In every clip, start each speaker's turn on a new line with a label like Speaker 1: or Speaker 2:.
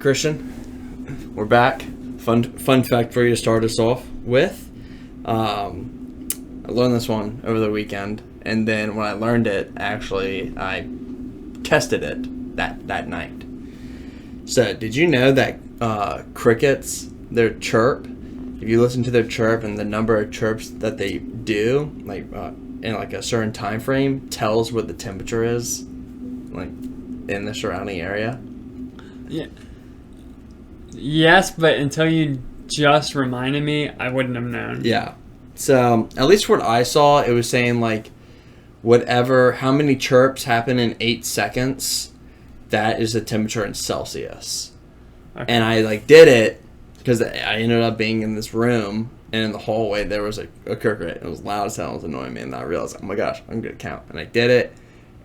Speaker 1: right, Christian, we're back. Fun fact for you to start us off with. I learned this one over the weekend, and then when I learned it, actually, I tested it that night. So, did you know that crickets, their chirp, if you listen to their chirp and the number of chirps that they do, like in like a certain time frame, tells what the temperature is, like in the surrounding area?
Speaker 2: Yeah. Yes, but until you just reminded me, I wouldn't have known.
Speaker 1: Yeah. So, at least what I saw, it was saying like how many chirps happen in 8 seconds, that is the temperature in Celsius. Okay. And I did it because I ended up being in this room, and in the hallway there was a cricket. It was loud as hell. It was annoying me, and I realized, oh my gosh, I'm going to count. And I did it,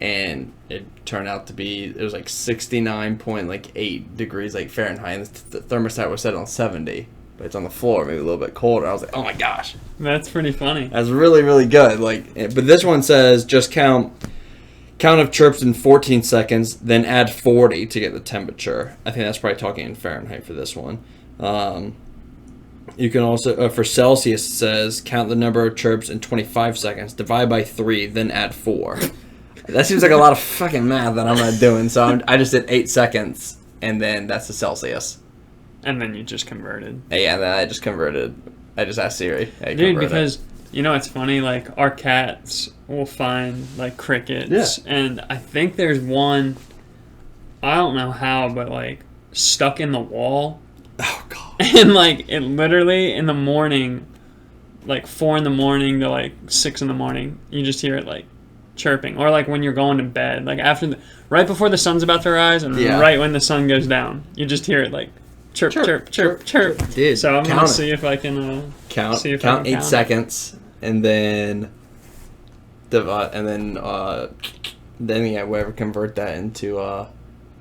Speaker 1: and it turned out to be, it was 69.8 degrees Fahrenheit, and the thermostat was set on 70. But it's on the floor, maybe a little bit colder. I was like, oh my gosh.
Speaker 2: That's pretty funny.
Speaker 1: That's really, really good. But this one says just count of chirps in 14 seconds, then add 40 to get the temperature. I think that's probably talking in Fahrenheit for this one. You can also, for Celsius, it says count the number of chirps in 25 seconds, divide by 3, then add 4. That seems like a lot of fucking math that I'm not doing. So I just did 8 seconds, and then that's the Celsius.
Speaker 2: And then you just converted.
Speaker 1: Yeah, and then I just converted. I just asked Siri. Hey,
Speaker 2: dude, because, it's funny, our cats will find, crickets. Yeah. And I think there's one, I don't know how, but, stuck in the wall.
Speaker 1: Oh, God.
Speaker 2: And, it literally, in the morning, 4 in the morning to, 6 in the morning, you just hear it, chirping. Or, when you're going to bed. Right before the sun's about to rise and right when the sun goes down. You just hear it, chirp, chirp, chirp, chirp.
Speaker 1: Dude,
Speaker 2: so I'm going to see if I can
Speaker 1: count 8 seconds and then divide, and then whatever, convert that into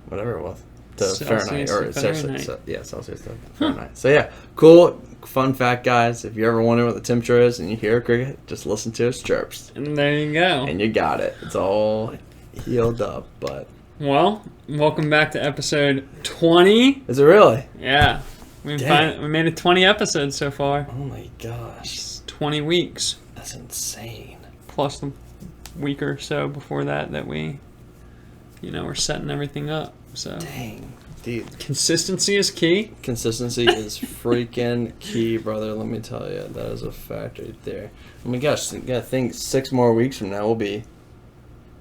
Speaker 1: whatever it was to Fahrenheit or Celsius. Celsius to Fahrenheit. So yeah, cool, fun fact, guys. If you ever wonder what the temperature is and you hear a cricket, just listen to its chirps.
Speaker 2: And there you go.
Speaker 1: And you got it. It's all healed up, but.
Speaker 2: Well, welcome back to episode 20.
Speaker 1: Is it really?
Speaker 2: Yeah. We made it 20 episodes so far.
Speaker 1: Oh my gosh.
Speaker 2: It's 20 weeks.
Speaker 1: That's insane.
Speaker 2: Plus the week or so before that we, we're setting everything up. So.
Speaker 1: Dang. Dude.
Speaker 2: Consistency is key.
Speaker 1: Consistency is freaking key, brother. Let me tell you. That is a fact right there. Oh my gosh. You gotta think 6 more weeks from now we'll be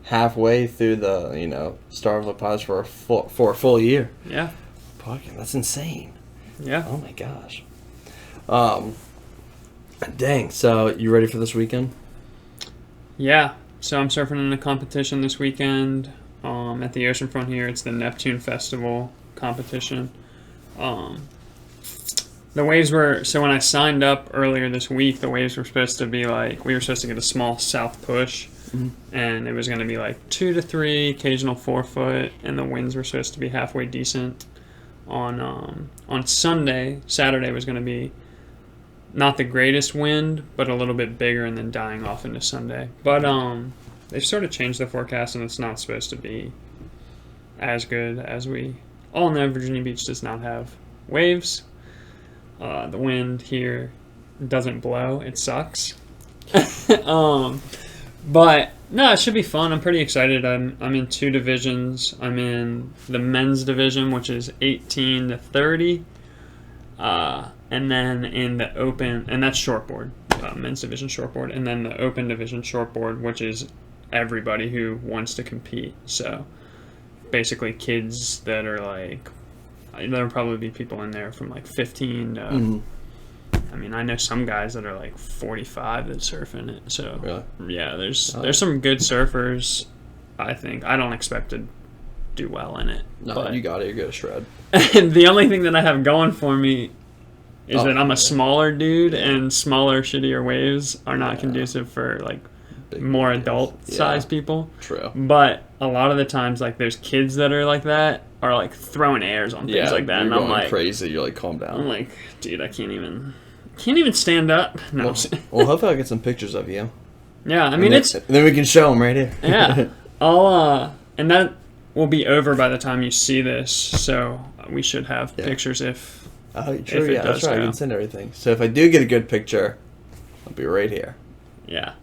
Speaker 1: halfway through the Star of the Pods for a full year.
Speaker 2: Yeah.
Speaker 1: Fucking, that's insane.
Speaker 2: Yeah.
Speaker 1: Oh my gosh. Dang. So you ready for this weekend?
Speaker 2: Yeah. So I'm surfing in a competition this weekend. At the oceanfront here, it's the Neptune Festival competition. The waves were, so when I signed up earlier this week, the waves were supposed to be we were supposed to get a small south push. Mm-hmm. And it was going to be 2 to 3, occasional 4 foot, and the winds were supposed to be halfway decent. On Saturday was going to be not the greatest wind, but a little bit bigger, and then dying off into Sunday. But they've sort of changed the forecast, and it's not supposed to be as good as we all know. Virginia Beach does not have waves. The wind here doesn't blow; it sucks. But no, it should be fun. I'm pretty excited. I'm in 2 divisions. I'm in the men's division, which is 18 to 30, and then in the open, and that's shortboard, men's division shortboard, and then the open division shortboard, which is everybody who wants to compete. So basically, kids that are there'll probably be people in there from 15 to. Mm-hmm. I mean, I know some guys that are 45 that surf in it. So
Speaker 1: really?
Speaker 2: Yeah, there's some good surfers. I think I don't expect to do well in it.
Speaker 1: No, but you got it. You're good to shred.
Speaker 2: And the only thing that I have going for me is that I'm a smaller dude, and smaller, shittier waves are not conducive for more adult size people.
Speaker 1: True.
Speaker 2: But a lot of the times, there's kids that are like that, are throwing airs on things like that,
Speaker 1: and
Speaker 2: I'm
Speaker 1: crazy. You're calm down.
Speaker 2: I'm dude, I can't even stand up. No.
Speaker 1: Well, hopefully I'll get some pictures of you.
Speaker 2: Yeah, I mean,
Speaker 1: then we can show them right here.
Speaker 2: Yeah. I'll, and will be over by the time you see this, so we should have pictures if
Speaker 1: true,
Speaker 2: if it does
Speaker 1: that's right. I can send everything. So if I do get a good picture, I'll be right here.
Speaker 2: Yeah.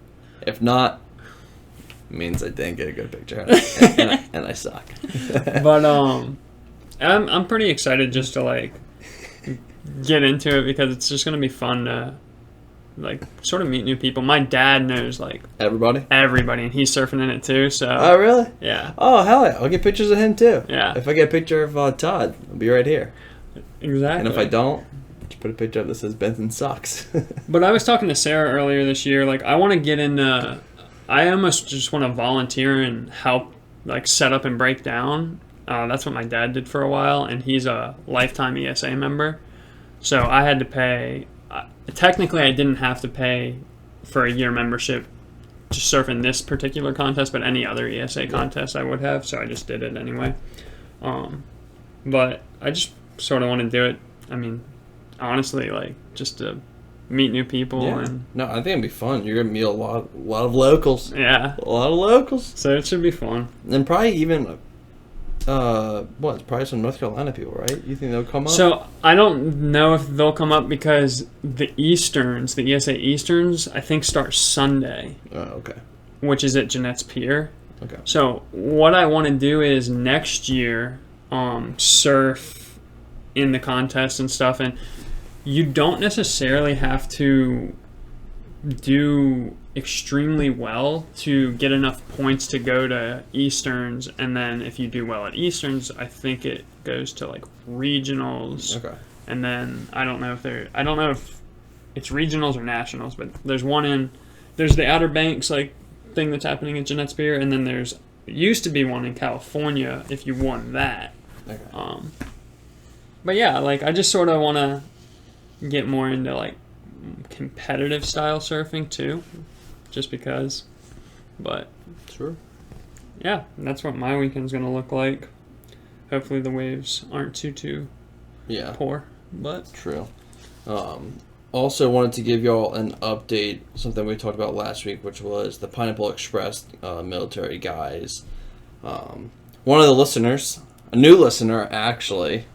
Speaker 1: If not, it means I didn't get a good picture, and I suck.
Speaker 2: But I'm pretty excited just to like get into it because it's just gonna be fun to like sort of meet new people. My dad knows like
Speaker 1: everybody,
Speaker 2: and he's surfing in it too. So
Speaker 1: oh really?
Speaker 2: Yeah.
Speaker 1: Oh hell yeah! I'll get pictures of him too.
Speaker 2: Yeah.
Speaker 1: If I get a picture of Todd, I'll be right here.
Speaker 2: Exactly.
Speaker 1: And if I don't, just put a picture up that says Benton sucks.
Speaker 2: But I was talking to Sarah earlier this year. Like I want to get into. I almost just want to volunteer and help like set up and break down. That's what my dad did for a while, and he's a lifetime ESA member. So I had to pay. Technically, I didn't have to pay for a year membership to surf in this particular contest, but any other ESA contest I would have. So I just did it anyway. But I just sort of want to do it. I mean, honestly, like just to meet new people and
Speaker 1: no, I think it'd be fun. You're gonna meet a lot of locals.
Speaker 2: Yeah,
Speaker 1: a lot of locals.
Speaker 2: So it should be fun.
Speaker 1: And probably even probably some North Carolina people, right? You think they'll come up?
Speaker 2: So I don't know if they'll come up because the Easterns, the ESA Easterns, I think start Sunday.
Speaker 1: Oh, okay.
Speaker 2: Which is at Jeanette's Pier.
Speaker 1: Okay.
Speaker 2: So what I want to do is next year surf in the contest and stuff, and you don't necessarily have to do extremely well to get enough points to go to Easterns, and then if you do well at Easterns, I think it goes to like regionals.
Speaker 1: Okay.
Speaker 2: And then I don't know if it's regionals or nationals, but there's the Outer Banks like thing that's happening at Jeanette's Pier, and then there used to be one in California if you won that.
Speaker 1: Okay.
Speaker 2: But yeah, like I just sort of want to get more into like competitive style surfing too, just because. But
Speaker 1: sure.
Speaker 2: Yeah, that's what my weekend's gonna look like. Hopefully the waves aren't too poor. But
Speaker 1: true. Also wanted to give y'all an update, something we talked about last week, which was the Pineapple Express military guys. One of the listeners, a new listener actually,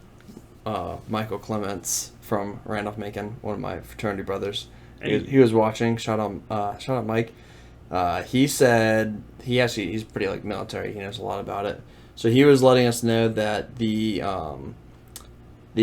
Speaker 1: Michael Clements from Randolph-Macon, one of my fraternity brothers. He was watching. Shout out Mike. He said he's pretty like military. He knows a lot about it. So he was letting us know that the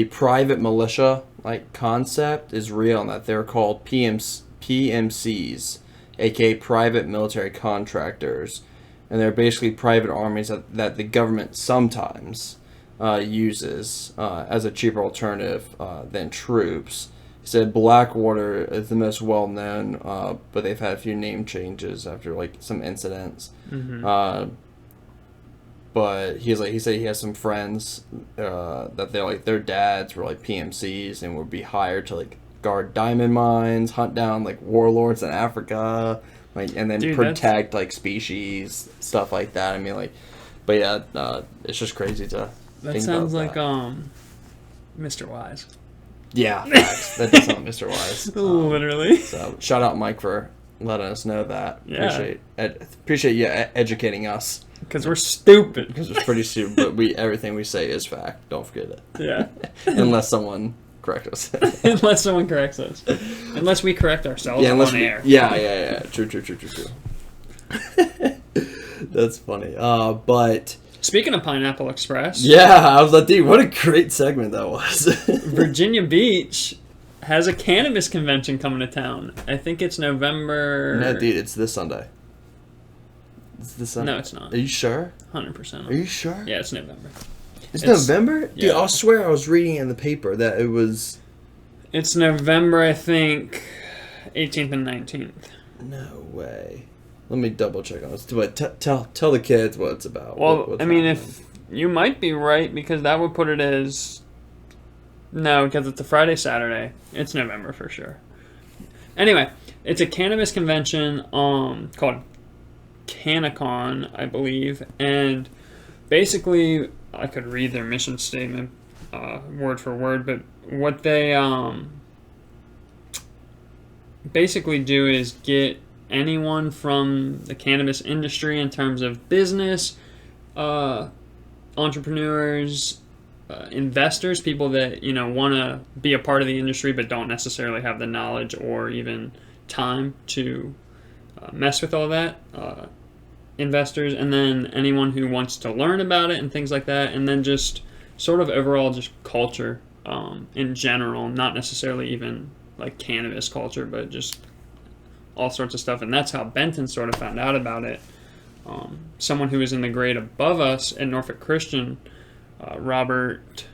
Speaker 1: private militia like concept is real, and that they're called PMCs, aka Private Military Contractors, and they're basically private armies that the government sometimes uses as a cheaper alternative than troops. He said Blackwater is the most well known, but they've had a few name changes after like some incidents. Mm-hmm. But he said he has some friends that they're like their dads were like PMCs and would be hired to like guard diamond mines, hunt down like warlords in Africa, like and then protect like species, stuff like that. I mean like, but yeah, it's just crazy to.
Speaker 2: That sounds like Mr. Wise.
Speaker 1: Yeah, facts. That does sound like Mr. Wise.
Speaker 2: Literally.
Speaker 1: So shout out Mike for letting us know that.
Speaker 2: Yeah.
Speaker 1: Appreciate you educating us.
Speaker 2: Because we're stupid.
Speaker 1: Because we're pretty stupid, but everything we say is fact. Don't forget it.
Speaker 2: Yeah.
Speaker 1: Unless someone corrects us.
Speaker 2: Unless someone corrects us. Unless we correct ourselves on air.
Speaker 1: Yeah. True. That's funny. But
Speaker 2: speaking of Pineapple Express.
Speaker 1: Yeah, I was like, dude, what a great segment that was.
Speaker 2: Virginia Beach has a cannabis convention coming to town. I think it's November.
Speaker 1: No, dude, it's this Sunday. It's this Sunday.
Speaker 2: No, it's not.
Speaker 1: Are you sure?
Speaker 2: 100%.
Speaker 1: Are you sure?
Speaker 2: Yeah, it's November.
Speaker 1: It's November?
Speaker 2: Yeah.
Speaker 1: Dude, I swear I was reading in the paper that it was...
Speaker 2: It's November, I think, 18th and 19th.
Speaker 1: No way. Let me double check on this. But tell the kids what it's about.
Speaker 2: Well, I mean, if you might be right, because that would put it as... No, because it's a Friday, Saturday. It's November for sure. Anyway, it's a cannabis convention called Kennecon, I believe. And basically, I could read their mission statement word for word, but what they basically do is get anyone from the cannabis industry in terms of business, entrepreneurs, investors, people that want to be a part of the industry but don't necessarily have the knowledge or even time to mess with all that. Investors, and then anyone who wants to learn about it and things like that, and then just sort of overall just culture in general, not necessarily even like cannabis culture, but just all sorts of stuff. And that's how Benton sort of found out about it. Someone who was in the grade above us at Norfolk Christian, Robert.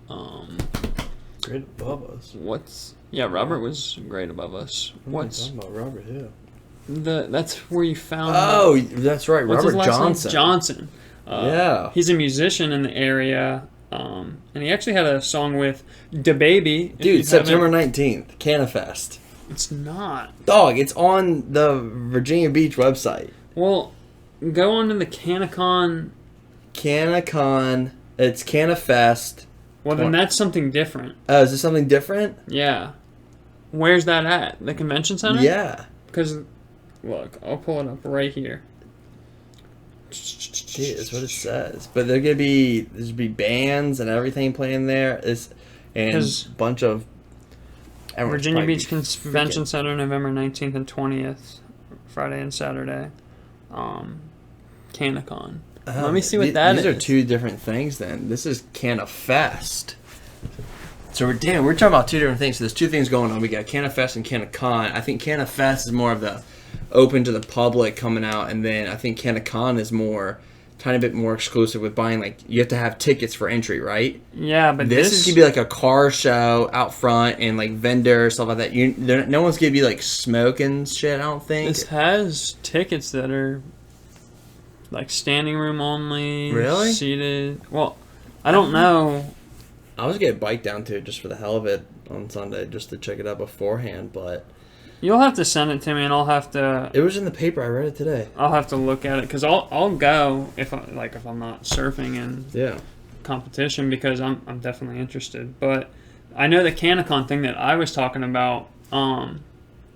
Speaker 1: Grade above us?
Speaker 2: Robert was grade above us.
Speaker 1: What's talking about Robert? Yeah.
Speaker 2: That's where you found.
Speaker 1: Oh, that's right,
Speaker 2: What's
Speaker 1: Robert
Speaker 2: his last
Speaker 1: Johnson.
Speaker 2: Name? Johnson.
Speaker 1: Yeah.
Speaker 2: He's a musician in the area, and he actually had a song with DaBaby.
Speaker 1: Dude, September 19th, Cannafest.
Speaker 2: It's not.
Speaker 1: Dog, it's on the Virginia Beach website.
Speaker 2: Well, go on to the Kennecon.
Speaker 1: Kennecon. It's Cannafest.
Speaker 2: Well, then that's something different.
Speaker 1: Oh, is this something different?
Speaker 2: Yeah. Where's that at? The convention center?
Speaker 1: Yeah.
Speaker 2: Because, look, I'll pull it up right here.
Speaker 1: Dude, that's what it says. But there's gonna be bands and everything playing there. And a bunch of
Speaker 2: Virginia Beach Convention Center, November 19th and 20th, Friday and Saturday. Cannecon. Let me see what that is.
Speaker 1: These are two different things then. This is Cannafest. So we're talking about two different things. So there's two things going on. We got Cannafest and Kennecon. I think Cannafest is more of the open to the public coming out, and then I think Kennecon is tiny bit more exclusive with buying, like, you have to have tickets for entry, right?
Speaker 2: Yeah, but
Speaker 1: this is gonna be like a car show out front and like vendors, stuff like that. No one's gonna be like smoking shit, I don't think.
Speaker 2: This has tickets that are like standing room only.
Speaker 1: Really?
Speaker 2: Seated. Well, I don't know.
Speaker 1: I was getting biked down to it just for the hell of it on Sunday, just to check it out beforehand, but
Speaker 2: you'll have to send it to me, and I'll have to.
Speaker 1: It was in the paper. I read it today.
Speaker 2: I'll have to look at it because I'll go if I'm not surfing in competition, because I'm definitely interested. But I know the Cannecon thing that I was talking about.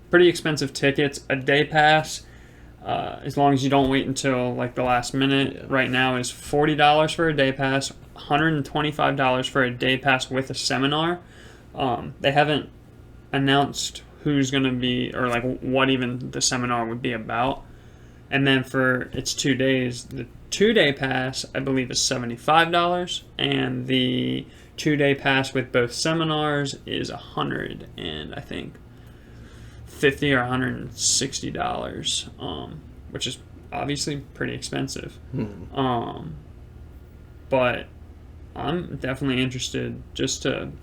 Speaker 2: Pretty expensive tickets, a day pass. As long as you don't wait until like the last minute, right now is $40 for a day pass, $125 for a day pass with a seminar. They haven't announced who's going to be, or like what even the seminar would be about. And then for its 2 days, the 2-day pass I believe is $75, and the 2-day pass with both seminars is $100, and I think $50 or $160, which is obviously pretty expensive. But I'm definitely interested just to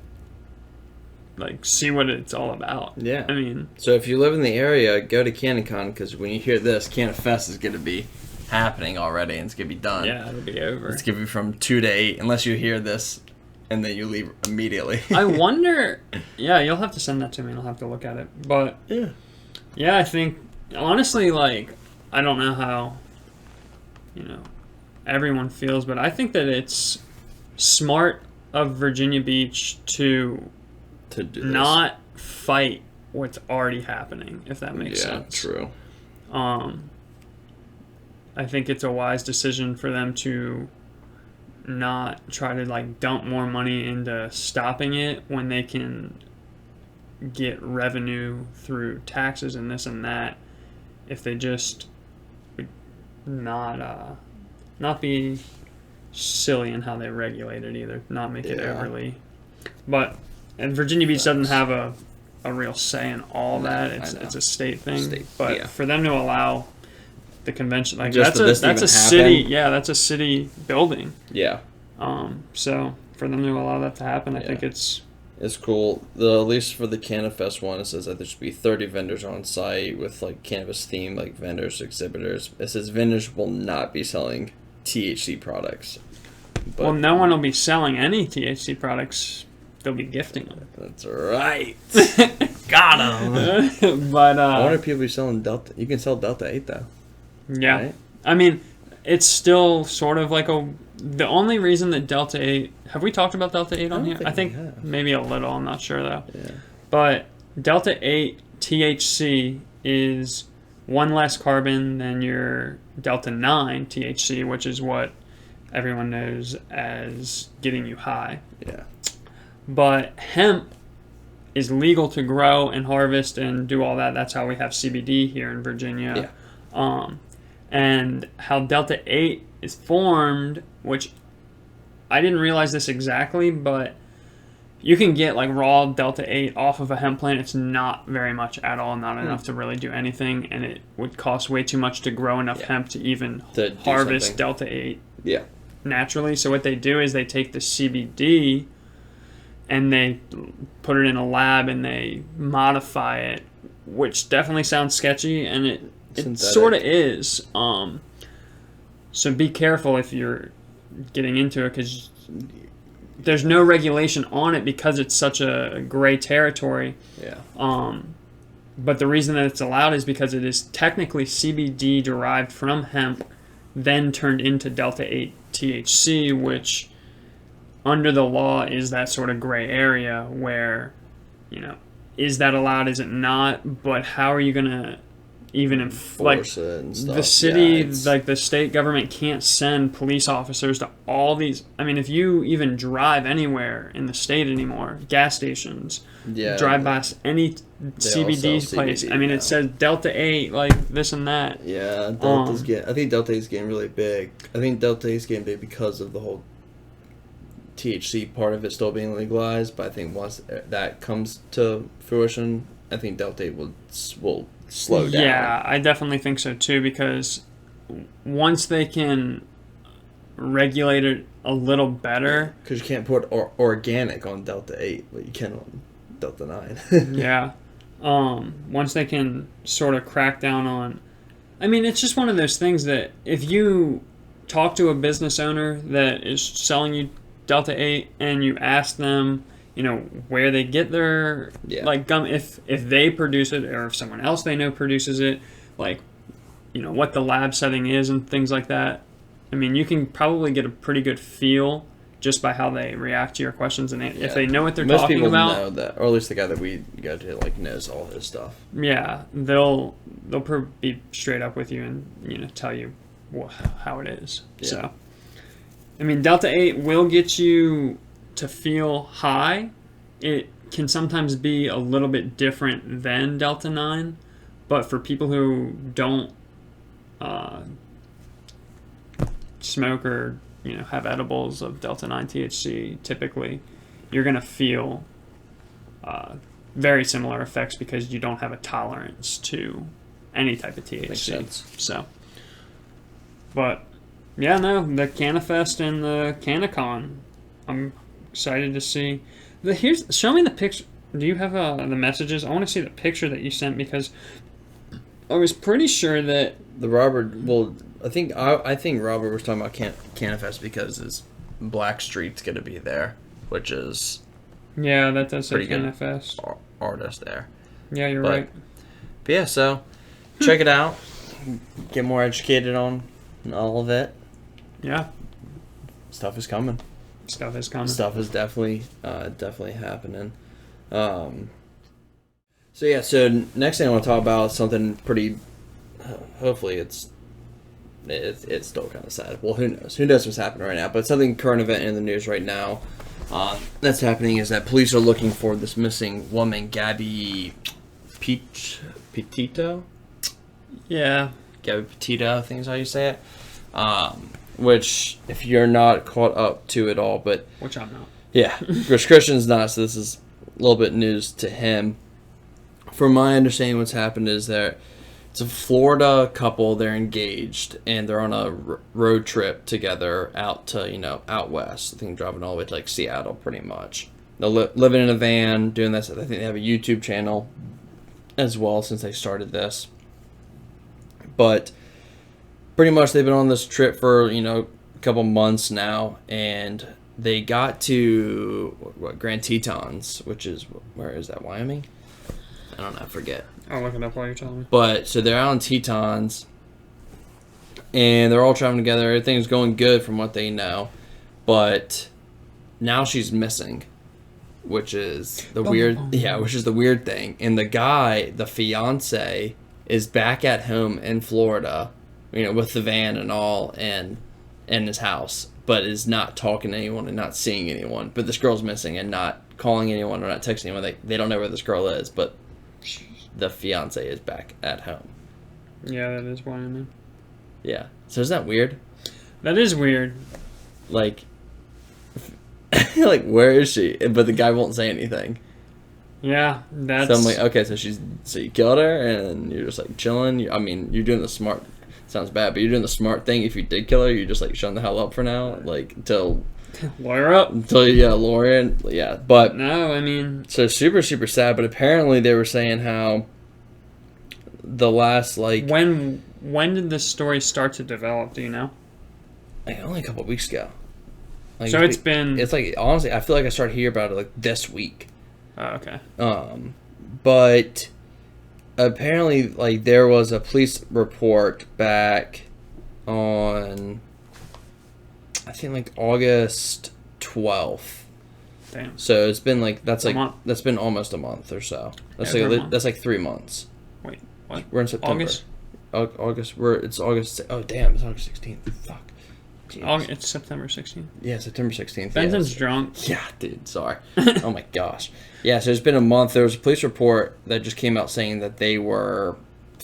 Speaker 2: like see what it's all about. Yeah, I mean,
Speaker 1: so if you live in the area, go to Cannecon, because when you hear this, Cannafest is going to be happening already, and it's going to be done.
Speaker 2: Yeah, it'll be over.
Speaker 1: It's going to be from 2 to 8, unless you hear this and then you leave immediately.
Speaker 2: I wonder. Yeah, you'll have to send that to me, and I'll have to look at it. But yeah, I think honestly, like, I don't know how everyone feels, but I think that it's smart of Virginia Beach to do not fight what's already happening, if that makes sense.
Speaker 1: Yeah, true.
Speaker 2: I think it's a wise decision for them to not try to like dump more money into stopping it when they can get revenue through taxes and this and that, if they just would not be silly in how they regulate it either, not make it overly. And Virginia Beach doesn't have a real say in all that. It's a state thing. But for them to allow the convention, like, that's a city. Yeah, that's a city building. Yeah. So for them to allow that to happen, I think it's
Speaker 1: cool. At least for the Cannafest one, it says that there should be 30 vendors on site with like cannabis theme, like vendors, exhibitors. It says vendors will not be selling THC products.
Speaker 2: Well, no one will be selling any THC products. They'll be gifting them.
Speaker 1: That's right. Got them.
Speaker 2: But
Speaker 1: I wonder if people be selling Delta. You can sell Delta 8 though.
Speaker 2: Yeah. Right? I mean, it's still sort of like the only reason that Delta 8... Have we talked about Delta 8 on here? I think maybe a little. I'm not sure, though. Yeah. But Delta 8 THC is one less carbon than your Delta 9 THC, which is what everyone knows as getting you high.
Speaker 1: Yeah.
Speaker 2: But hemp is legal to grow and harvest and do all that. That's how we have CBD here in Virginia.
Speaker 1: Yeah.
Speaker 2: And how Delta 8 is formed, which I didn't realize this exactly, but you can get like raw Delta 8 off of a hemp plant. It's not very much at all, not enough to really do anything, and it would cost way too much to grow enough hemp to even harvest Delta 8 naturally. So what they do is they take the CBD and they put it in a lab and they modify it, which definitely sounds sketchy, and it sort of is. So be careful if you're getting into it, because there's no regulation on it because it's such a gray territory.
Speaker 1: Yeah.
Speaker 2: But the reason that it's allowed is because it is technically CBD derived from hemp, then turned into Delta 8 THC, which under the law is that sort of gray area where, is that allowed, is it not? But how are you going to even enforce it and stuff? The city, the state government can't send police officers to all these. I mean, if you even drive anywhere in the state anymore, gas stations, drive by any CBD place. I mean, it says Delta 8, like this and that.
Speaker 1: Yeah, I think Delta 8 is getting really big. I think Delta 8 is getting big because of the whole THC part of it still being legalized. But I think once that comes to fruition, I think Delta 8 will slow down.
Speaker 2: Yeah, I definitely think so too, because once they can regulate it a little better,
Speaker 1: because you can't put organic on Delta 8, but you can on Delta 9.
Speaker 2: Yeah. Once they can sort of crack down on, I mean, it's just one of those things that if you talk to a business owner that is selling you Delta 8 and you ask them, where they get their like gum, if they produce it or if someone else they know produces it, like, what the lab setting is and things like that. I mean, you can probably get a pretty good feel just by how they react to your questions, and if they know what they're talking about.
Speaker 1: Most people know that, or at least the guy that we go to knows all his stuff.
Speaker 2: Yeah, they'll be straight up with you and tell you how it is. Yeah. So, I mean, Delta 8 will get you to feel high. It can sometimes be a little bit different than Delta 9, but for people who don't smoke or have edibles of Delta 9 THC, typically you're going to feel very similar effects because you don't have a tolerance to any type of THC.
Speaker 1: Makes sense.
Speaker 2: So, but yeah, no, the Cannafest and the Kennecon, I'm excited to see. Show me the picture. Do you have the messages? I want to see the picture that you sent, because I was pretty sure that
Speaker 1: the Robert. Well, I think Robert was talking about Cannafest because his Black Street's going to be there, which is
Speaker 2: that does say Cannafest.
Speaker 1: Artist there.
Speaker 2: Yeah, you're right.
Speaker 1: But yeah, so check it out. Get more educated on all of it.
Speaker 2: Yeah,
Speaker 1: stuff is coming.
Speaker 2: Stuff is coming.
Speaker 1: Stuff is definitely happening. So next thing I want to talk about is something pretty. Hopefully, it's still kind of sad. Well, who knows? Who knows what's happening right now? But something current event in the news right now that's happening is that police are looking for this missing woman, Gabby Petito.
Speaker 2: Yeah,
Speaker 1: Gabby Petito. I think is how you say it. Which, if you're not caught up to it all, but
Speaker 2: which I'm not.
Speaker 1: Yeah, which Christian's not, so this is a little bit news to him. From my understanding, what's happened is it's a Florida couple. They're engaged and they're on a road trip together out to out west. I think driving all the way to Seattle, pretty much. They're living in a van, doing this. I think they have a YouTube channel as well since they started this. But pretty much they've been on this trip for a couple months now, and they got to Grand Tetons, which is where is that, Wyoming? I don't know, I forget.
Speaker 2: I'll look it up while you're telling me.
Speaker 1: But so they're out in Tetons, and they're all traveling together. Everything's going good from what they know, but now she's missing, which is the weird thing. And the guy, the fiance, is back at home in Florida, with the van and all, and in his house, but is not talking to anyone and not seeing anyone. But this girl's missing and not calling anyone or not texting anyone. They don't know where this girl is, but the fiance is back at home.
Speaker 2: Yeah, that is Wyoming.
Speaker 1: Yeah. So isn't that weird?
Speaker 2: That is weird.
Speaker 1: Like, like, where is she? But the guy won't say anything.
Speaker 2: Yeah, that's...
Speaker 1: So I'm like, okay, so you killed her, and you're just, like, chilling. You're doing the smart... Sounds bad, but you're doing the smart thing. If you did kill her, you're just, like, shutting the hell up for now. Like, until...
Speaker 2: Lawyer up.
Speaker 1: Until, yeah, lawyer. Yeah, but...
Speaker 2: No, I mean...
Speaker 1: So super, super sad, but apparently they were saying how the last, like...
Speaker 2: When did this story start to develop, do you know?
Speaker 1: Like, only a couple of weeks ago. Like,
Speaker 2: so it's been...
Speaker 1: It's like, honestly, I feel like I started hearing about it, like, this week.
Speaker 2: Oh, okay.
Speaker 1: But apparently, like, there was a police report back on, I think, like, August 12th.
Speaker 2: Damn.
Speaker 1: So it's been, like, that's been almost a month or so. That's like 3 months.
Speaker 2: Wait, what?
Speaker 1: We're in September.
Speaker 2: August?
Speaker 1: It's August. Oh, damn, it's August 16th. Fuck.
Speaker 2: It's September 16th.
Speaker 1: Yeah, September 16th.
Speaker 2: Benton's drunk.
Speaker 1: Yeah, dude, sorry. Oh my gosh. Yeah, so it's been a month. There was a police report that just came out saying that they were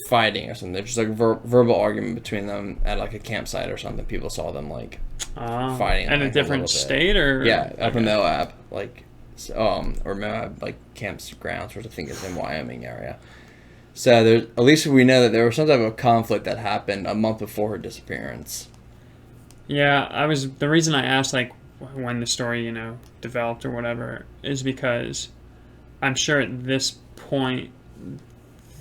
Speaker 1: fighting or something. There's just like a verbal argument between them at like a campsite or something. People saw them like fighting.
Speaker 2: In a different state or?
Speaker 1: Yeah, up in Moab. Like, or Moab, like campgrounds, which I think is in Wyoming area. So there's, at least we know that there was some type of conflict that happened a month before her disappearance.
Speaker 2: Yeah, the reason I asked, like, when the story, developed or whatever, is because I'm sure at this point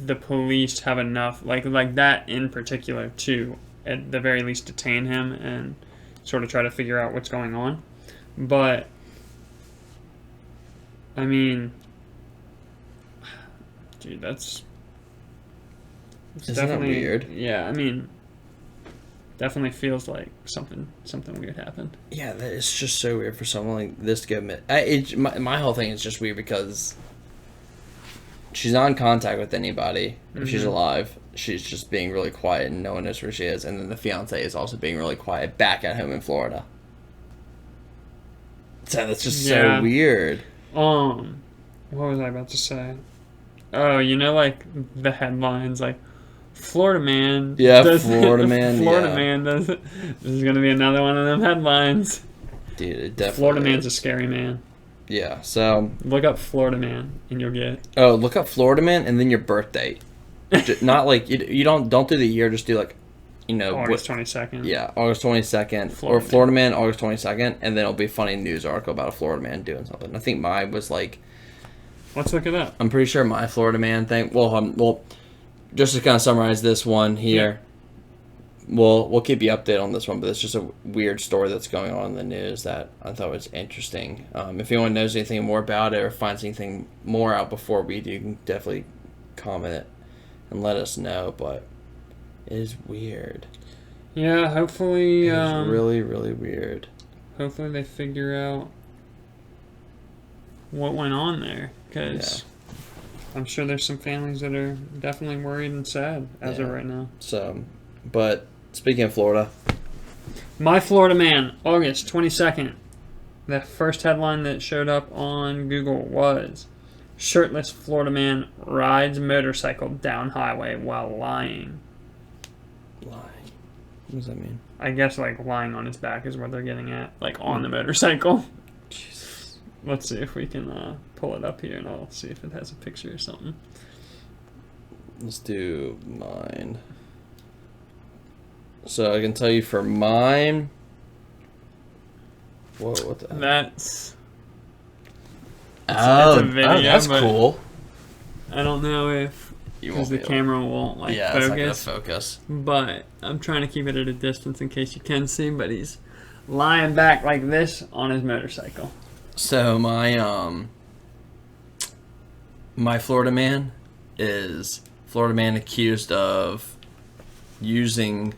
Speaker 2: the police have enough, like that in particular, to, at the very least, detain him and sort of try to figure out what's going on. But, I mean, dude, that's...
Speaker 1: Isn't that weird?
Speaker 2: Yeah, I mean... Definitely feels like something weird happened.
Speaker 1: Yeah, it's just so weird for someone like this to get... My whole thing is just weird because she's not in contact with anybody. If she's alive, she's just being really quiet and no one knows where she is. And then the fiance is also being really quiet back at home in Florida. So that's just so weird.
Speaker 2: What was I about to say? Oh, like the headlines, like... Florida man.
Speaker 1: Yeah, Florida man.
Speaker 2: Florida man does it. This is going to be another one of them headlines.
Speaker 1: Dude, it definitely
Speaker 2: Florida man's a scary man.
Speaker 1: Yeah, so...
Speaker 2: Look up Florida man and you'll get...
Speaker 1: Oh, look up Florida man and then your birth date. Not like... You don't do the year, just do like...
Speaker 2: August 22nd.
Speaker 1: Yeah, August 22nd. Florida man, August 22nd. And then it'll be a funny news article about a Florida man doing something. I think mine was like...
Speaker 2: Let's look it up.
Speaker 1: I'm pretty sure my Florida man thing... Well... Just to kind of summarize this one here, we'll keep you updated on this one, but it's just a weird story that's going on in the news that I thought was interesting. If anyone knows anything more about it or finds anything more out before we do, you can definitely comment it and let us know, but it is weird.
Speaker 2: Yeah, hopefully...
Speaker 1: It's really, really weird.
Speaker 2: Hopefully they figure out what went on there, because... Yeah. I'm sure there's some families that are definitely worried and sad as of right now.
Speaker 1: So, but speaking of Florida.
Speaker 2: My Florida man, August 22nd. The first headline that showed up on Google was, shirtless Florida man rides motorcycle down highway while lying.
Speaker 1: Lying? What does that mean?
Speaker 2: I guess like lying on his back is what they're getting at. Like on the motorcycle. Jesus. Let's see if we can... pull it up here and I'll see if it has a picture or something.
Speaker 1: Let's do mine. So I can tell you for mine. Whoa, what the heck?
Speaker 2: That's
Speaker 1: it's
Speaker 2: a video,
Speaker 1: that's cool.
Speaker 2: I don't know if because the camera won't focus.
Speaker 1: It's not gonna focus.
Speaker 2: But I'm trying to keep it at a distance in case you can see. But he's lying back like this on his motorcycle.
Speaker 1: So my Florida man is Florida man accused of using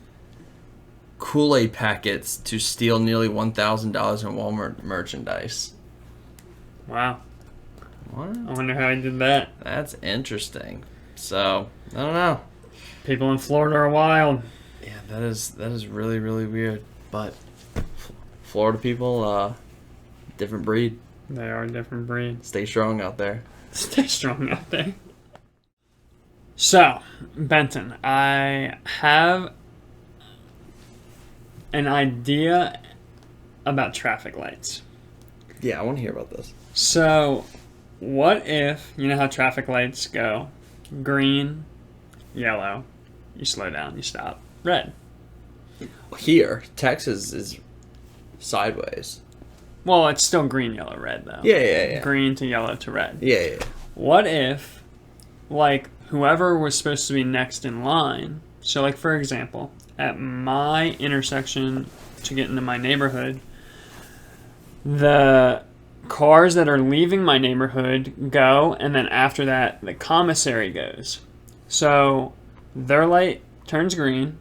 Speaker 1: Kool-Aid packets to steal nearly $1,000 in Walmart merchandise.
Speaker 2: Wow.
Speaker 1: What?
Speaker 2: I wonder how he did that.
Speaker 1: That's interesting. So, I don't know.
Speaker 2: People in Florida are wild.
Speaker 1: Yeah, that is really, really weird. But Florida people, different breed.
Speaker 2: They are a different breed.
Speaker 1: Stay strong out there.
Speaker 2: Stay strong out there. So, Benton, I have an idea about traffic lights.
Speaker 1: Yeah, I want to hear about this.
Speaker 2: So, what if, you know how traffic lights go? Green, yellow, you slow down, you stop. Red.
Speaker 1: Here, Texas is sideways.
Speaker 2: Well, it's still green, yellow, red, though.
Speaker 1: Yeah.
Speaker 2: Green to yellow to red.
Speaker 1: Yeah.
Speaker 2: What if, like, whoever was supposed to be next in line, so, like, for example, at my intersection to get into my neighborhood, the cars that are leaving my neighborhood go, and then after that, the commissary goes. So, their light turns green,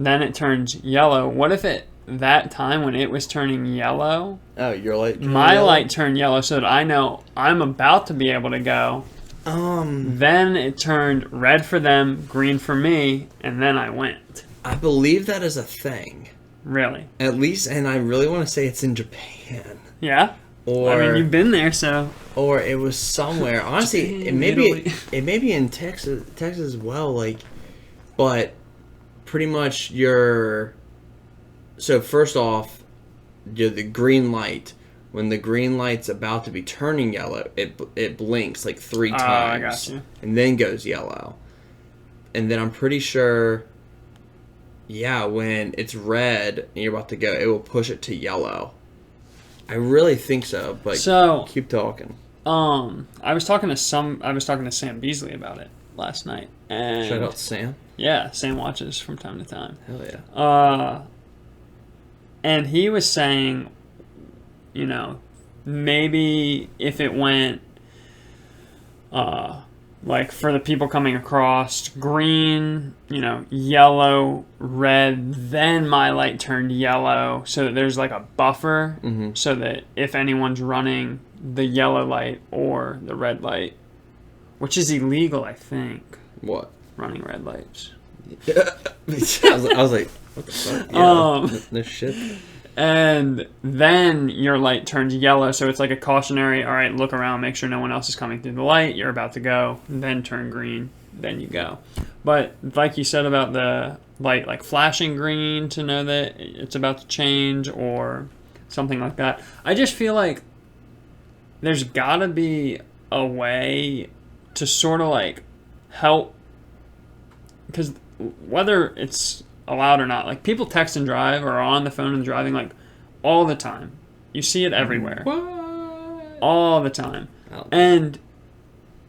Speaker 2: then it turns yellow. What if that time when it was turning yellow,
Speaker 1: your light
Speaker 2: my light turned yellow so that I know I'm about to be able to go. Then it turned red for them, green for me, and then I went.
Speaker 1: I believe that is a thing.
Speaker 2: Really?
Speaker 1: At least, and I really want to say it's in Japan.
Speaker 2: Yeah?
Speaker 1: Or,
Speaker 2: I mean, you've been there, so.
Speaker 1: Or it was somewhere. Honestly,
Speaker 2: Japan,
Speaker 1: it may be in Texas as well. Like, but pretty much so first off, the green light. When the green light's about to be turning yellow, it blinks like 3 times.
Speaker 2: I got you.
Speaker 1: And then goes yellow. And then I'm pretty sure, when it's red and you're about to go, it will push it to yellow. I really think so, but keep talking.
Speaker 2: I was talking to Sam Beasley about it last night. And
Speaker 1: shout out to Sam.
Speaker 2: Yeah, Sam watches from time to time.
Speaker 1: Hell yeah.
Speaker 2: And he was saying, maybe if it went, like for the people coming across, green, yellow, red, then my light turned yellow, so that there's like a buffer, so that if anyone's running the yellow light or the red light, which is illegal, I think.
Speaker 1: What?
Speaker 2: Running red lights.
Speaker 1: I was like, what the fuck? Yeah, no shit.
Speaker 2: And then your light turns yellow, so it's like a cautionary, all right, look around, make sure no one else is coming through the light, you're about to go, then turn green, then you go. But like you said about the light, like flashing green to know that it's about to change or something like that, I just feel like there's gotta be a way to sort of like help, because whether it's allowed or not, like people text and drive or are on the phone and driving like all the time. You see it everywhere.
Speaker 1: What?
Speaker 2: All the time. And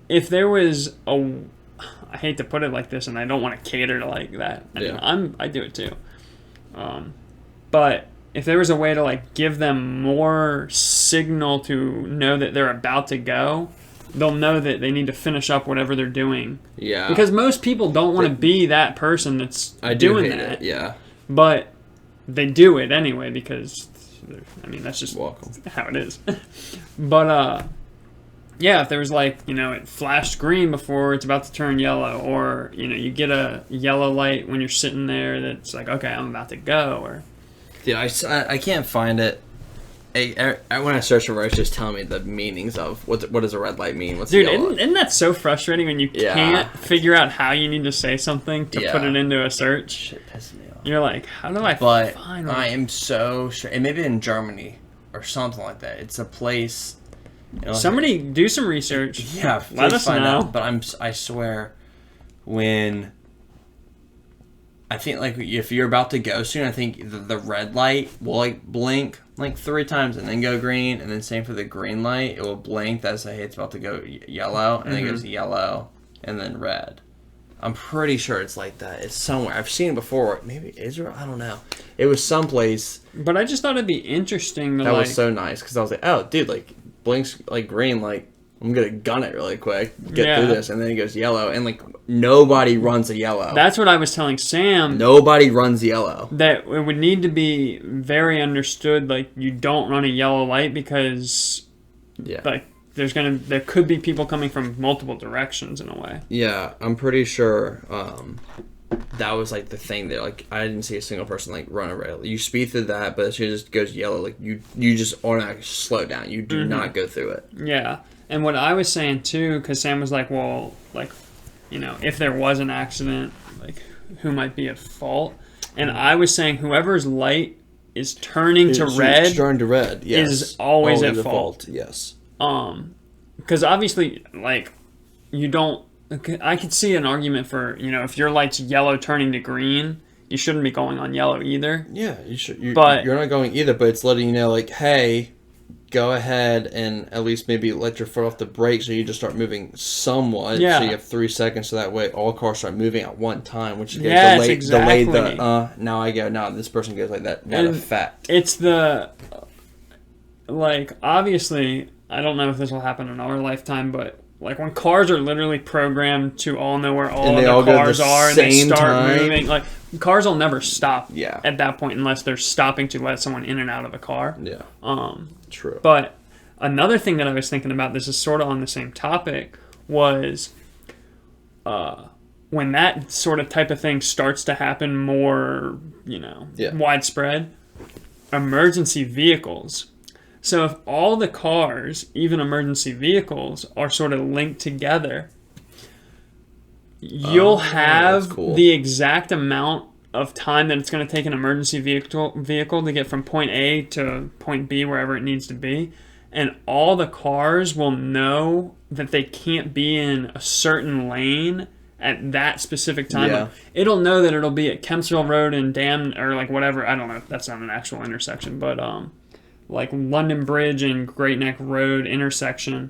Speaker 2: if there was I hate to put it like this, and I don't want to cater to like that. I mean, I do it too. But if there was a way to like give them more signal to know that they're about to go, they'll know that they need to finish up whatever they're doing. Yeah. Because most people don't want to be that person that's doing that.
Speaker 1: Yeah.
Speaker 2: But they do it anyway because, that's just how it is. But, if there was like, it flashed green before it's about to turn yellow, or, you get a yellow light when you're sitting there that's like, okay, I'm about to go, or...
Speaker 1: Dude, I can't find it. When I search for it, it's just telling me the meanings of what does a red light mean. What's
Speaker 2: isn't that so frustrating when you can't figure out how you need to say something to put it into a search?
Speaker 1: Shit pisses me off.
Speaker 2: You're like, how do I find one?
Speaker 1: I am so sure. And maybe in Germany or something like that. It's a place.
Speaker 2: Somebody do some research.
Speaker 1: Yeah,
Speaker 2: let us know.
Speaker 1: But I swear, when I think like if you're about to go soon, I think the red light will like blink like 3 times and then go green, and then same for the green light, it will blink. That's like, hey, it's about to go yellow, and then it goes yellow and then red. I'm pretty sure it's like that. It's somewhere. I've seen it before. Maybe Israel. I don't know. It was someplace.
Speaker 2: But I just thought it'd be interesting.
Speaker 1: That was so nice because I was like, oh, dude, like blinks like green, like I'm gonna gun it really quick, get through this, and then it goes yellow, and like nobody runs a yellow.
Speaker 2: That's what I was telling Sam.
Speaker 1: Nobody runs yellow.
Speaker 2: That it would need to be very understood. Like you don't run a yellow light because, like there could be people coming from multiple directions in a way.
Speaker 1: Yeah, I'm pretty sure. that was like the thing there. Like I didn't see a single person like run a red. You speed through that, but it just goes yellow. Like you just automatically slow down. You do not go through it.
Speaker 2: Yeah, and what I was saying too, because Sam was like, well, like, if there was an accident, like who might be at fault? And I was saying whoever's light is turning to red,
Speaker 1: yes,
Speaker 2: is always at fault.
Speaker 1: Yes.
Speaker 2: Because obviously, like, you don't. I could see an argument for, if your light's yellow turning to green, you shouldn't be going on yellow either.
Speaker 1: Yeah, you should. You're not going either, but it's letting you know, like, hey, go ahead and at least maybe let your foot off the brake so you just start moving somewhat.
Speaker 2: Yeah.
Speaker 1: So you have 3 seconds, so that way all cars start moving at one time, which is
Speaker 2: exactly.
Speaker 1: delay now I go, now this person goes like that. That effect.
Speaker 2: It's the, like, obviously, I don't know if this will happen in our lifetime, but like when cars are literally programmed to all know where all the cars are and they start moving, like cars will never stop at that point unless they're stopping to let someone in and out of the car.
Speaker 1: Yeah. True.
Speaker 2: But another thing that I was thinking about, this is sort of on the same topic, was when that sort of type of thing starts to happen more, widespread, emergency vehicles. So if all the cars, even emergency vehicles, are sort of linked together, you'll have the exact amount of time that it's going to take an emergency vehicle to get from point A to point B, wherever it needs to be. And all the cars will know that they can't be in a certain lane at that specific time.
Speaker 1: Yeah.
Speaker 2: It'll know that it'll be at Kempsville Road and or like whatever. I don't know. That's not an actual intersection, but like London Bridge and Great Neck Road intersection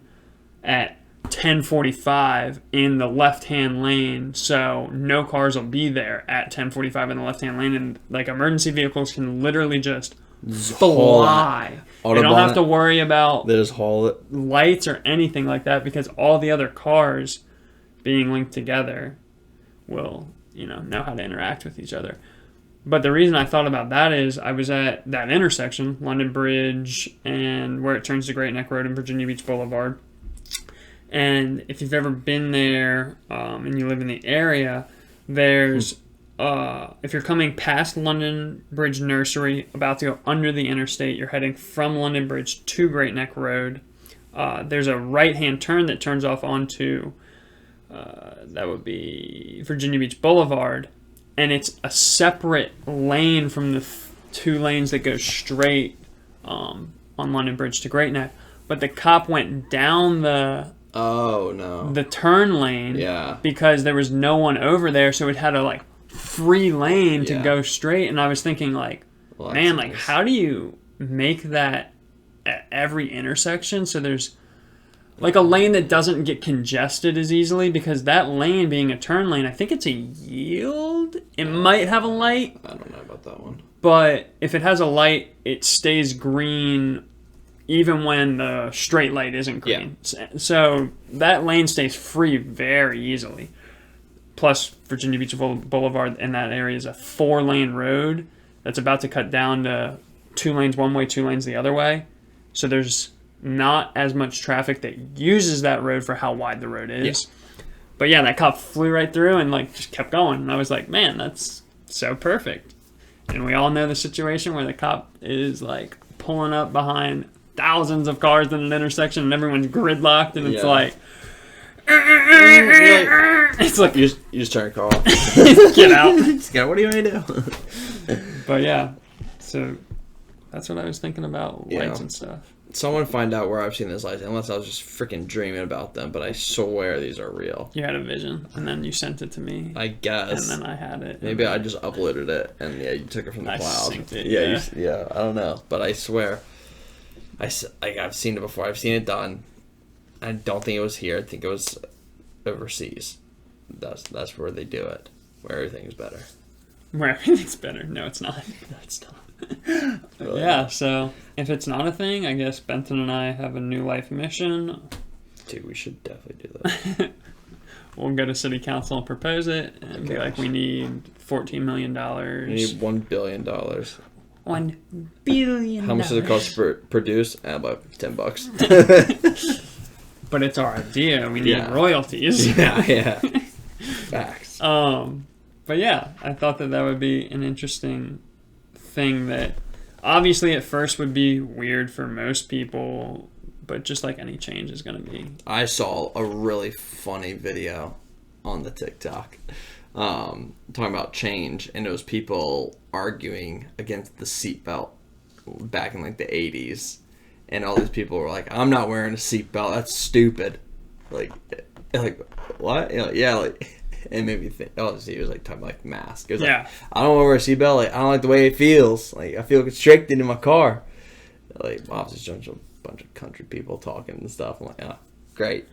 Speaker 2: at 10:45 in the left-hand lane, so no cars will be there at 10:45 in the left-hand lane, and like emergency vehicles can literally just fly. They don't have to worry about lights or anything like that because all the other cars being linked together will, know how to interact with each other. But the reason I thought about that is I was at that intersection, London Bridge and where it turns to Great Neck Road and Virginia Beach Boulevard. And if you've ever been there and you live in the area, there's, if you're coming past London Bridge Nursery, about to go under the interstate, you're heading from London Bridge to Great Neck Road. There's a right-hand turn that turns off onto, that would be Virginia Beach Boulevard. And it's a separate lane from the 2 lanes that go straight on London Bridge to Great Neck. But the cop went down the turn lane because there was no one over there, so it had a free lane to go straight. And I was thinking how do you make that at every intersection so there's like a lane that doesn't get congested as easily, because that lane being a turn lane, I think it's a yield. It might have a light.
Speaker 1: I don't know about that one.
Speaker 2: But if it has a light, it stays green even when the straight light isn't green. Yeah. So that lane stays free very easily. Plus, Virginia Beach Boulevard in that area is a 4-lane road that's about to cut down to 2 lanes one way, 2 lanes the other way. So there's not as much traffic that uses that road for how wide the road is. Yeah. But yeah, that cop flew right through and just kept going. And I was like, man, that's so perfect. And we all know the situation where the cop is pulling up behind thousands of cars in an intersection and everyone's gridlocked and it's it's like
Speaker 1: you just turn your car off.
Speaker 2: Get out.
Speaker 1: What do you want to do?
Speaker 2: But yeah, so that's what I was thinking about, lights and stuff.
Speaker 1: Someone find out where I've seen this light, unless I was just freaking dreaming about them, but I swear these are real.
Speaker 2: You had a vision, and then you sent it to me.
Speaker 1: I guess.
Speaker 2: And then I had it.
Speaker 1: Maybe I just uploaded it, and you took it from the cloud.
Speaker 2: Synced it,
Speaker 1: yeah, I don't know, but I swear, I've seen it before. I've seen it done. I don't think it was here. I think it was overseas. That's where they do it, where everything's better.
Speaker 2: Where everything's better. No, it's not.
Speaker 1: No, it's not.
Speaker 2: Really not. So if it's not a thing, I guess Benton and I have a new life mission.
Speaker 1: Dude, we should definitely do that.
Speaker 2: We'll go to city council and propose it and be like, we need $14 million.
Speaker 1: We need $1 billion.
Speaker 2: $1 billion.
Speaker 1: How much does it cost to produce? About $10.
Speaker 2: But it's our idea. We need royalties.
Speaker 1: Yeah. Facts.
Speaker 2: But But yeah, I thought that would be an interesting thing that obviously at first would be weird for most people, but just like any change is going to be.
Speaker 1: I saw a really funny video on the TikTok talking about change, and it was people arguing against the seatbelt back in like the 80s, and all these people were like, I'm not wearing a seatbelt, that's stupid. Like what? Yeah, like it made me think. Oh, he was like talking about like mask. It was like, I don't want to wear a seatbelt. Like I don't like the way it feels. Like I feel constricted in my car. Like wow, it's just a bunch of country people talking and stuff. I'm like, oh, great,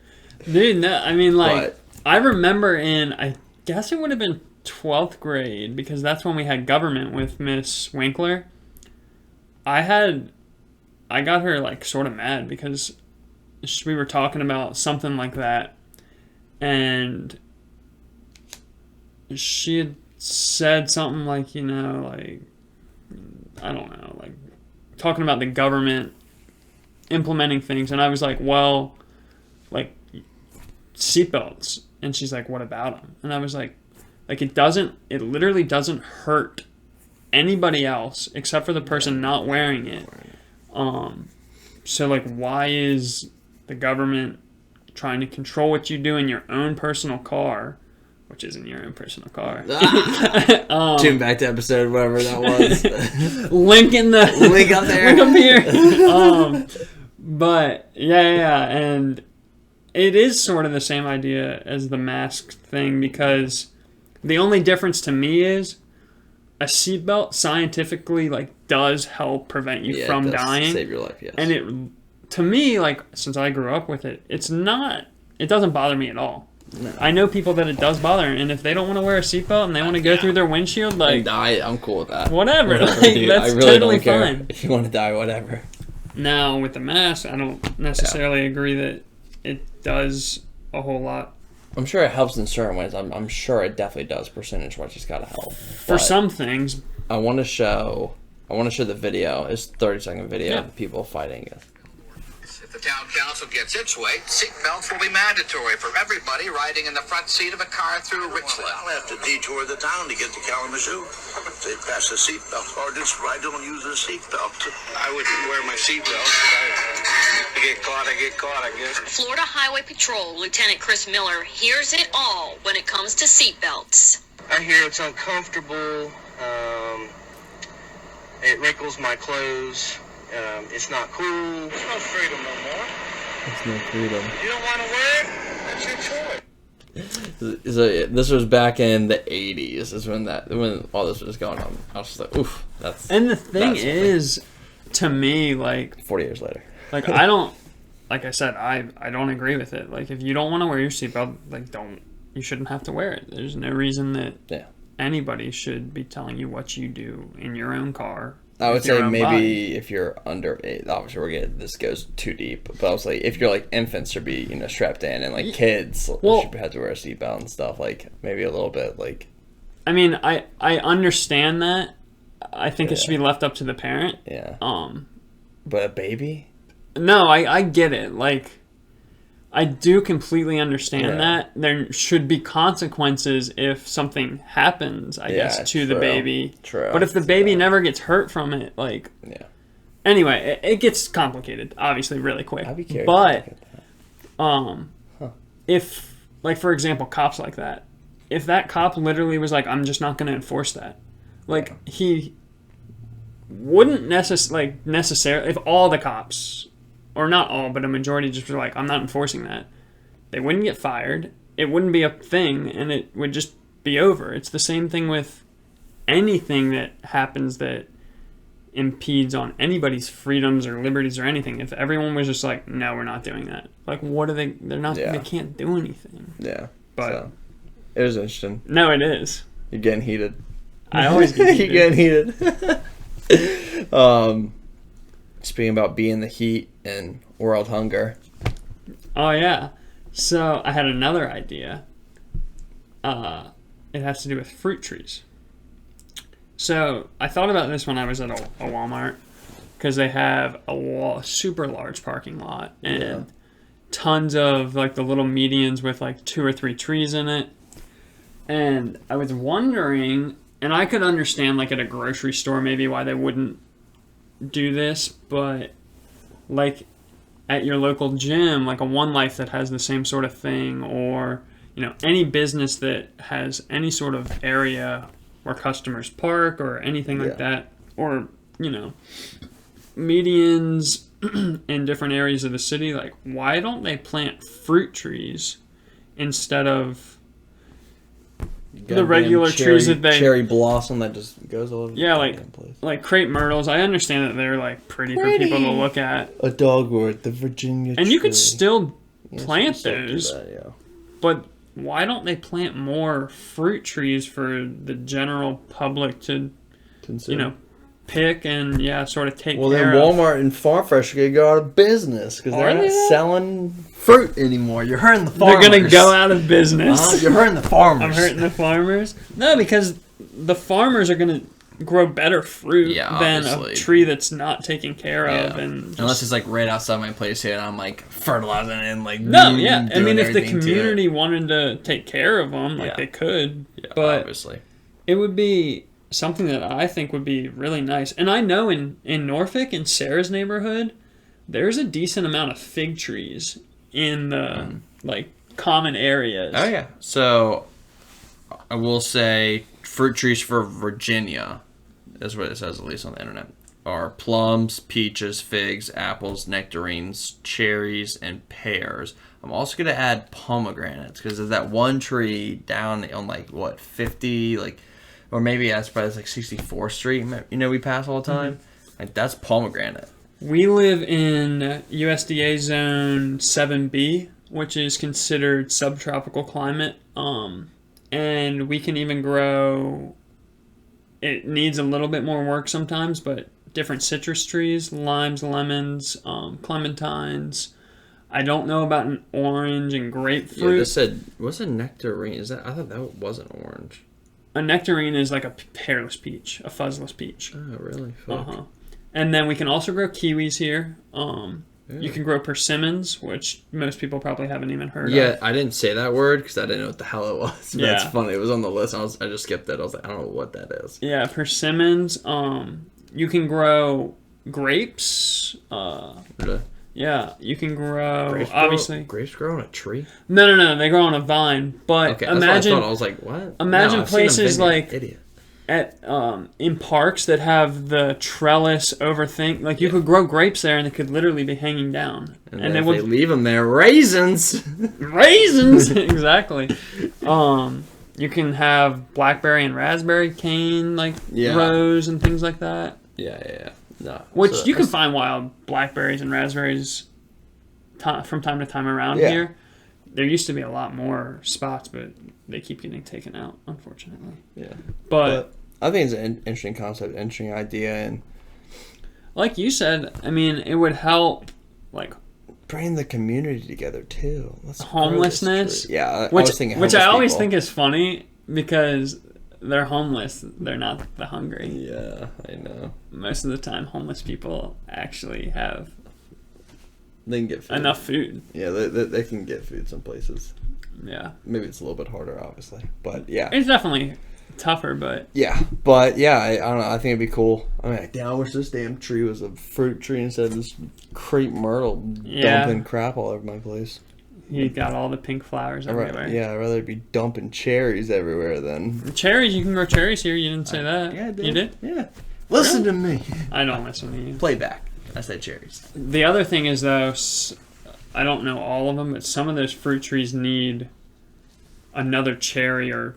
Speaker 2: dude. No, I mean, like I remember I guess it would have been 12th grade because that's when we had government with Miss Winkler. I got her like sort of mad because we were talking about something like that, and she had said something like, like, I don't know, like talking about the government implementing things, and I was like, well, like seatbelts, and she's like, what about them? And I was like it literally doesn't hurt anybody else except for the person not wearing it. So like, why is the government trying to control what you do in your own personal car, which isn't your own personal car?
Speaker 1: Tune back to episode whatever that was.
Speaker 2: link up there. Link up here. But yeah, and it is sort of the same idea as the mask thing, because the only difference to me is a seatbelt scientifically like does help prevent you from dying,
Speaker 1: save your life. Yes,
Speaker 2: and it to me, like, since I grew up with it, it doesn't bother me at all. No. I know people that it does bother, and if they don't want to wear a seatbelt and they want to go through their windshield, like,
Speaker 1: and die, I'm cool with that.
Speaker 2: Whatever, like, dude, that's really totally fine.
Speaker 1: If you want to die, whatever.
Speaker 2: Now with the mask, I don't necessarily agree that it does a whole lot.
Speaker 1: I'm sure it helps in certain ways. I'm sure it definitely does percentage-wise. It's got to help
Speaker 2: for some things.
Speaker 1: I want to show the video. It's a 30-second video of people fighting.
Speaker 3: If the town council gets its way, seatbelts will be mandatory for everybody riding in the front seat of a car through Richland.
Speaker 4: I'll have to detour the town to get to Kalamazoo. If they pass the seatbelt ordinance, I don't use a seatbelt. I wouldn't wear my seatbelt. I get caught, I guess.
Speaker 5: Florida Highway Patrol Lieutenant Chris Miller hears it all when it comes to seatbelts.
Speaker 6: I hear it's uncomfortable. It wrinkles my clothes. It's not cool. It's no freedom no more.
Speaker 1: It's no freedom.
Speaker 6: You don't want to wear it? That's your choice.
Speaker 1: So this was back in the 80s. Is when all this was going on. I was just like, oof, that's.
Speaker 2: And the thing is, to me, like
Speaker 1: 40 years later,
Speaker 2: like I don't, like I said, I don't agree with it. Like if you don't want to wear your seatbelt, like you shouldn't have to wear it. There's no reason that anybody should be telling you what you do in your own car.
Speaker 1: I would say maybe if you're under 8, obviously this goes too deep, but I was like, if you're like infants should be, strapped in, and like kids should have to wear a seatbelt and stuff, like maybe a little bit like. I
Speaker 2: mean, I understand that. I think it should be left up to the parent.
Speaker 1: Yeah. But a baby?
Speaker 2: No, I get it. Like, I do completely understand that. There should be consequences if something happens, I guess, to the baby.
Speaker 1: True.
Speaker 2: But if the baby never gets hurt from it, like...
Speaker 1: Yeah.
Speaker 2: Anyway, it gets complicated, obviously, really quick.
Speaker 1: I'd be curious.
Speaker 2: But, if, like, for example, cops like that, if that cop literally was like, I'm just not going to enforce that, like, he wouldn't necessarily... If all the cops... Or not all, but a majority just were like, I'm not enforcing that. They wouldn't get fired. It wouldn't be a thing, and it would just be over. It's the same thing with anything that happens that impedes on anybody's freedoms or liberties or anything. If everyone was just like, no, we're not doing that. Like, what are they? They're not. They can't do anything.
Speaker 1: Yeah.
Speaker 2: But
Speaker 1: so, it was interesting.
Speaker 2: No, it is.
Speaker 1: You're getting heated.
Speaker 2: I always get heated.
Speaker 1: You're getting heated. Speaking about being the heat and world hunger.
Speaker 2: Oh, yeah. So, I had another idea. It has to do with fruit trees. So, I thought about this when I was at a Walmart, because they have a super large parking lot and tons of, like, the little medians with, like, 2 or 3 trees in it. And I was wondering, and I could understand, like, at a grocery store maybe why they wouldn't do this, but, like, at your local gym, like a One Life that has the same sort of thing, or, you know, any business that has any sort of area where customers park or anything like that, or, you know, medians in different areas of the city, like, why don't they plant fruit trees instead of the regular trees that they...
Speaker 1: Cherry blossom that just goes all over
Speaker 2: the place. Like crepe myrtles. I understand that they're, like, pretty for people to look at.
Speaker 1: A dogwood, the Virginia
Speaker 2: And
Speaker 1: tree.
Speaker 2: you could still plant
Speaker 1: still
Speaker 2: those.
Speaker 1: do that,
Speaker 2: But why don't they plant more fruit trees for the general public to, you know, pick and, sort of take care of? Well,
Speaker 1: then Walmart and Farm Fresh are going to go out of business because they're not selling fruit anymore. You're hurting the farmers.
Speaker 2: They're going to go out of business.
Speaker 1: You're hurting the farmers.
Speaker 2: I'm hurting the farmers? No, because the farmers are going to grow better fruit than a tree that's not taken care of. And
Speaker 1: unless it's, like, right outside my place here and I'm, like, fertilizing it and, like,
Speaker 2: I mean, if the community wanted to take care of them, like, they could.
Speaker 1: Yeah,
Speaker 2: but
Speaker 1: obviously.
Speaker 2: It would be something that I think would be really nice. And I know in Norfolk, in Sarah's neighborhood, there's a decent amount of fig trees in the, like, common areas.
Speaker 1: Oh, yeah. So, I will say fruit trees for Virginia, is what it says, at least on the internet, are plums, peaches, figs, apples, nectarines, cherries, and pears. I'm also going to add pomegranates, because there's that one tree down on, like, 50, like, or maybe that's probably like 64th Street, you know, we pass all the time. Mm-hmm. Like, that's pomegranate.
Speaker 2: We live in USDA Zone 7B, which is considered subtropical climate. And we can even grow, it needs a little bit more work sometimes, but different citrus trees, limes, lemons, clementines. I don't know about an orange and grapefruit.
Speaker 1: Yeah, this said, what's a nectarine? I thought that wasn't orange.
Speaker 2: A nectarine is like a pearless peach, a fuzzless peach.
Speaker 1: Oh, really? Fuck.
Speaker 2: And then we can also grow kiwis here. You can grow persimmons, which most people probably haven't even heard of.
Speaker 1: Yeah, I didn't say that word because I didn't know what the hell it was. But
Speaker 2: Yeah.
Speaker 1: It's funny. It was on the list. I just skipped it. I was like, I don't know what that is.
Speaker 2: Yeah, persimmons. You can grow grapes.
Speaker 1: Really?
Speaker 2: Yeah, you can grow, obviously.
Speaker 1: Grapes grow on a tree?
Speaker 2: No, they grow on a vine. But
Speaker 1: Okay,
Speaker 2: imagine,
Speaker 1: that's what I thought. I was like, what?
Speaker 2: Imagine
Speaker 1: I've
Speaker 2: places
Speaker 1: seen a
Speaker 2: like
Speaker 1: idiot.
Speaker 2: at in parks that have the trellis over thing. Like, you could grow grapes there and they could literally be hanging down.
Speaker 1: And they would leave them there, raisins.
Speaker 2: Raisins! Exactly. You can have blackberry and raspberry cane, like, rows and things like that.
Speaker 1: Yeah. No.
Speaker 2: Which you can find wild blackberries and raspberries from time to time around here. There used to be a lot more spots, but they keep getting taken out, unfortunately.
Speaker 1: Yeah.
Speaker 2: But
Speaker 1: I think it's an interesting concept, interesting idea, and
Speaker 2: like you said, I mean, it would help, like,
Speaker 1: bring the community together too.
Speaker 2: Homelessness.
Speaker 1: Yeah, I
Speaker 2: was
Speaker 1: thinking
Speaker 2: which I always
Speaker 1: people.
Speaker 2: think is funny because they're homeless. They're not the hungry.
Speaker 1: Yeah, I know.
Speaker 2: Most of the time, homeless people actually have
Speaker 1: they can get food.
Speaker 2: Enough food.
Speaker 1: Yeah, they can get food some places.
Speaker 2: Yeah.
Speaker 1: Maybe it's a little bit harder, obviously, but yeah.
Speaker 2: It's definitely tougher, but
Speaker 1: yeah, I don't know. I think it'd be cool. I mean, I wish this damn tree was a fruit tree instead of this crepe myrtle dumping crap all over my place.
Speaker 2: You got all the pink flowers everywhere.
Speaker 1: Yeah, I'd rather be dumping cherries everywhere than...
Speaker 2: Cherries? You can grow cherries here. You didn't say that.
Speaker 1: Yeah, I did.
Speaker 2: You did?
Speaker 1: Yeah. Listen to me.
Speaker 2: I don't listen to you.
Speaker 1: Playback. I said cherries.
Speaker 2: The other thing is, though, I don't know all of them, but some of those fruit trees need another cherry or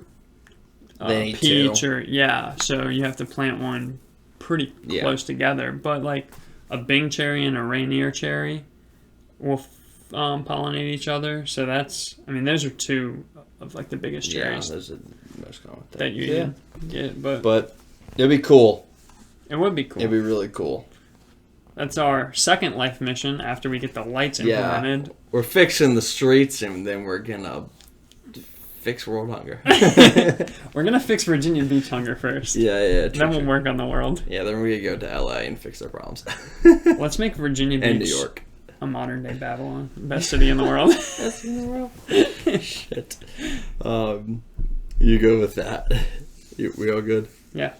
Speaker 2: peach or... Yeah, so you have to plant one pretty close together. But, like, a Bing cherry and a Rainier cherry will... pollinate each other, so that's, I mean, those are two of, like, the biggest cherries
Speaker 1: those are the most common things
Speaker 2: that you get, but
Speaker 1: it'd be cool.
Speaker 2: It would be cool.
Speaker 1: It'd be really cool.
Speaker 2: That's our second life mission after we get the lights implemented.
Speaker 1: We're fixing the streets, and then we're gonna fix world hunger.
Speaker 2: We're gonna fix Virginia Beach hunger first.
Speaker 1: Yeah.
Speaker 2: Then we'll work on the world.
Speaker 1: Yeah, then we're gonna go to LA and fix their problems.
Speaker 2: Let's make Virginia Beach
Speaker 1: and New York
Speaker 2: a modern day Babylon. Best city in the world.
Speaker 1: Best in the world. Shit. You go with that. We all good?
Speaker 2: Yeah.